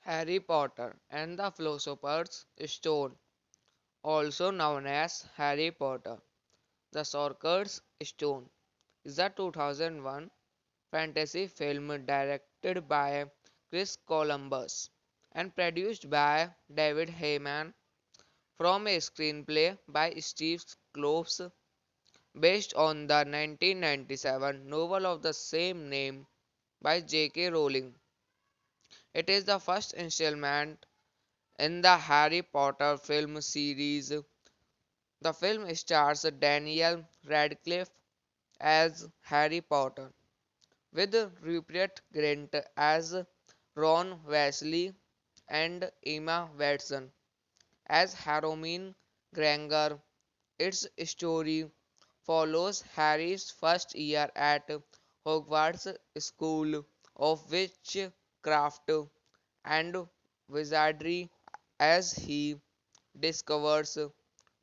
Harry Potter and the Philosopher's Stone, also known as Harry Potter, the Sorcerer's Stone, is a 2001 fantasy film directed by Chris Columbus and produced by David Heyman from a screenplay by Steve Kloves based on the 1997 novel of the same name by J.K. Rowling. It is the first installment in the Harry Potter film series. The film stars Daniel Radcliffe as Harry Potter, with Rupert Grint as Ron Weasley and Emma Watson as Hermione Granger. Its story follows Harry's first year at Hogwarts School of Witchcraft and Wizardry as he discovers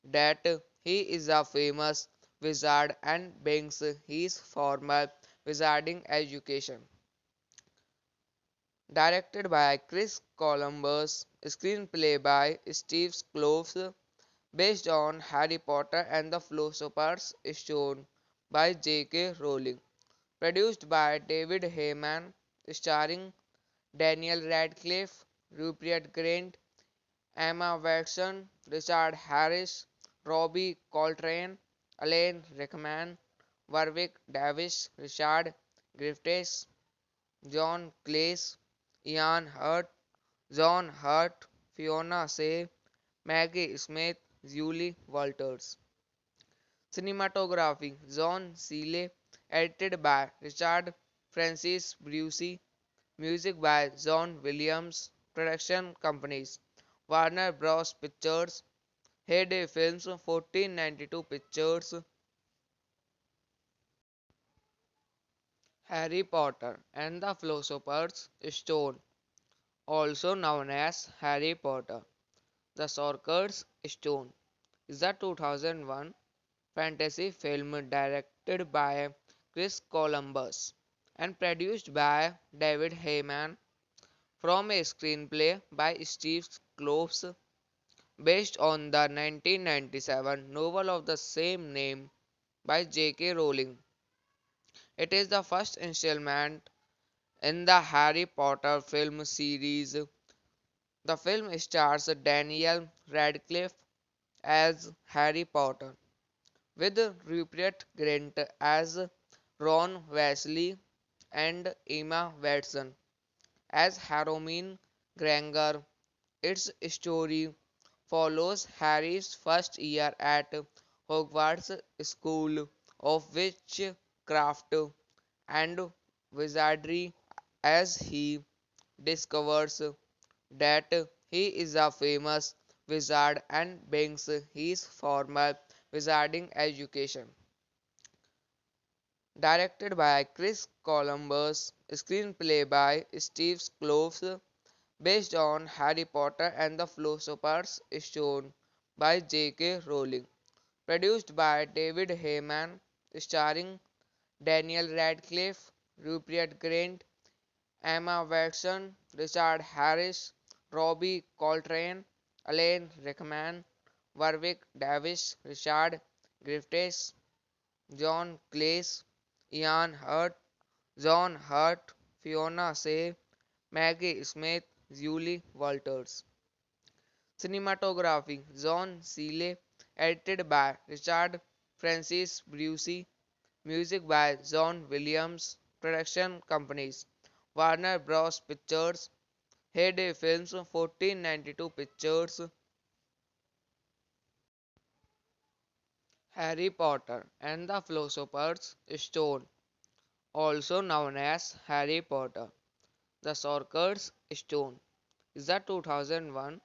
that he is a famous wizard and begins his formal wizarding education. Directed by Chris Columbus, screenplay by Steve Kloves, based on Harry Potter and the Philosopher's Stone by J.K. Rowling. Produced by David Heyman, starring Daniel Radcliffe, Rupert Grint, Emma Watson, Richard Harris, Robbie Coltrane, Alan Rickman, Warwick Davis, Richard Griffiths, John Cleese, Ian Hurt, John Hurt, Fiona Shea, Maggie Smith, Julie Walters. Cinematography John Seeley, edited by Richard Francis Brucey, music by John Williams, production companies Warner Bros. Pictures, Heyday Films, 1492 Pictures, Harry Potter and the Philosopher's Stone, also known as Harry Potter, the Sorcerer's Stone, is a 2001 fantasy film directed by Chris Columbus and produced by David Heyman from a screenplay by Steve Kloves based on the 1997 novel of the same name by J.K. Rowling. It is the first installment in the Harry Potter film series. The film stars Daniel Radcliffe as Harry Potter, with Rupert Grint as Ron Weasley and Emma Watson as Hermione Granger. Its story follows Harry's first year at Hogwarts School of Witchcraft and Wizardry as he discovers that he is a famous wizard and begins his formal wizarding education. Directed by Chris Columbus, screenplay by Steve Kloves, based on Harry Potter and the Philosopher's Stone by J.K. Rowling. Produced by David Heyman, starring Daniel Radcliffe, Rupert Grint, Emma Watson, Richard Harris, Robbie Coltrane, Alan Rickman, Warwick Davis, Richard Griffiths, John Cleese, Ian Hurt, John Hurt, Fiona Shea, Maggie Smith, Julie Walters. Cinematography John Seeley, edited by Richard Francis Brucey, music by John Williams, production companies Warner Bros. Pictures, Heyday Films, 1492 Pictures, Harry Potter and the Philosopher's Stone, also known as Harry Potter, the Sorcerer's Stone, is a 2001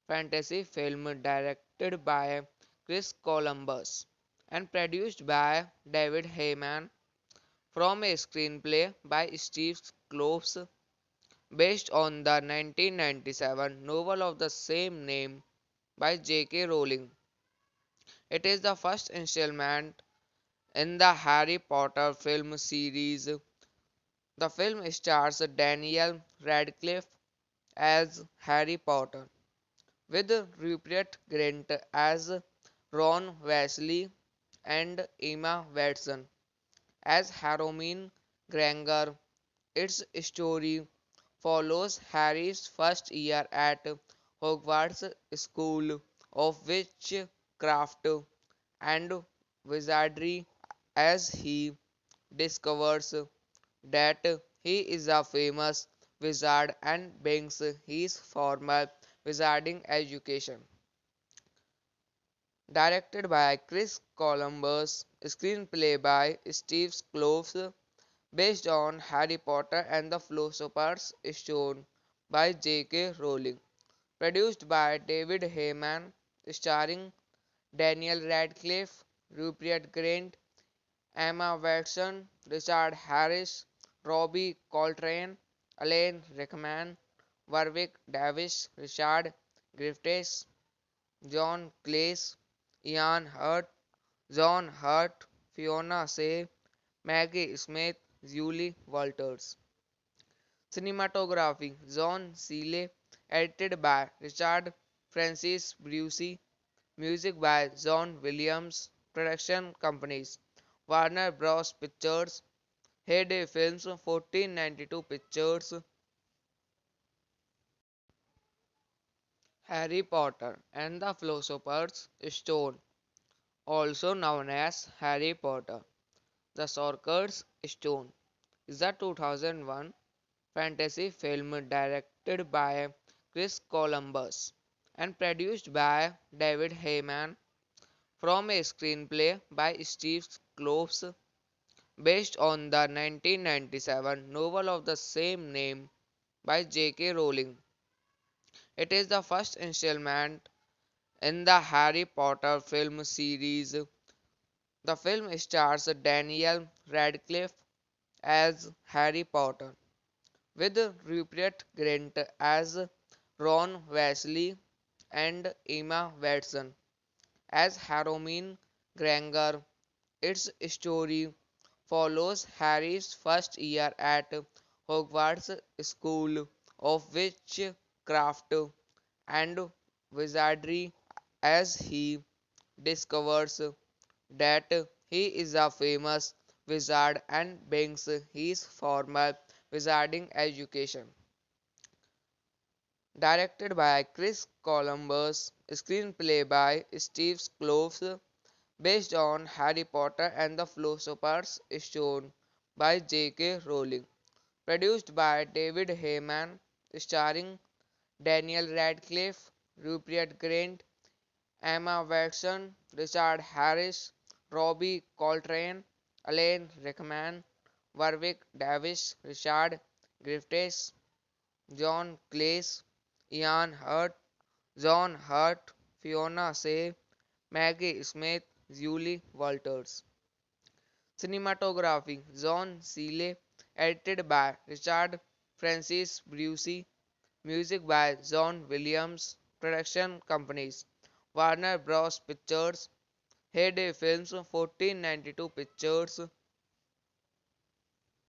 fantasy film directed by Chris Columbus and produced by David Heyman from a screenplay by Steve Kloves based on the 1997 novel of the same name by J.K. Rowling. It is the first installment in the Harry Potter film series. The film stars Daniel Radcliffe as Harry Potter, with Rupert Grint as Ron Weasley and Emma Watson as Hermione Granger. Its story follows Harry's first year at Hogwarts School of Witchcraft and Wizardry as he discovers that he is a famous wizard and begins his formal wizarding education. Directed by Chris Columbus, screenplay by Steve Kloves, based on Harry Potter and the Philosopher's Stone by J.K. Rowling. Produced by David Heyman, starring Daniel Radcliffe, Rupert Grint, Emma Watson, Richard Harris, Robbie Coltrane, Alan Rickman, Warwick Davis, Richard Griffiths, John Cleese, Ian Hurt, John Hurt, Fiona Shea, Maggie Smith, Julie Walters. Cinematography John Seeley, edited by Richard Francis Brucey, music by John Williams, production companies Warner Bros. Pictures, Heyday Films, 1492 Pictures, Harry Potter and the Philosopher's Stone, also known as Harry Potter, the Sorcerer's Stone, is a 2001 fantasy film directed by Chris Columbus and produced by David Heyman from a screenplay by Steve Kloves based on the 1997 novel of the same name by J.K. Rowling. It is the first installment in the Harry Potter film series. The film stars Daniel Radcliffe as Harry Potter, with Rupert Grint as Ron Weasley and Emma Watson as Hermione Granger. Its story follows Harry's first year at Hogwarts School of Witchcraft and Wizardry as he discovers that he is a famous wizard and begins his formal wizarding education. Directed by Chris Columbus, screenplay by Steve Kloves, based on Harry Potter and the Philosopher's Stone by J.K. Rowling. Produced by David Heyman, starring Daniel Radcliffe, Rupert Grint, Emma Watson, Richard Harris, Robbie Coltrane, Alan Rickman, Warwick Davis, Richard Griffiths, John Cleese, Ian Hurt, John Hurt, Fiona Shea, Maggie Smith, Julie Walters. Cinematography John Seeley, edited by Richard Francis Brucey, music by John Williams, production companies Warner Bros. Pictures, Heyday Films, 1492 Pictures,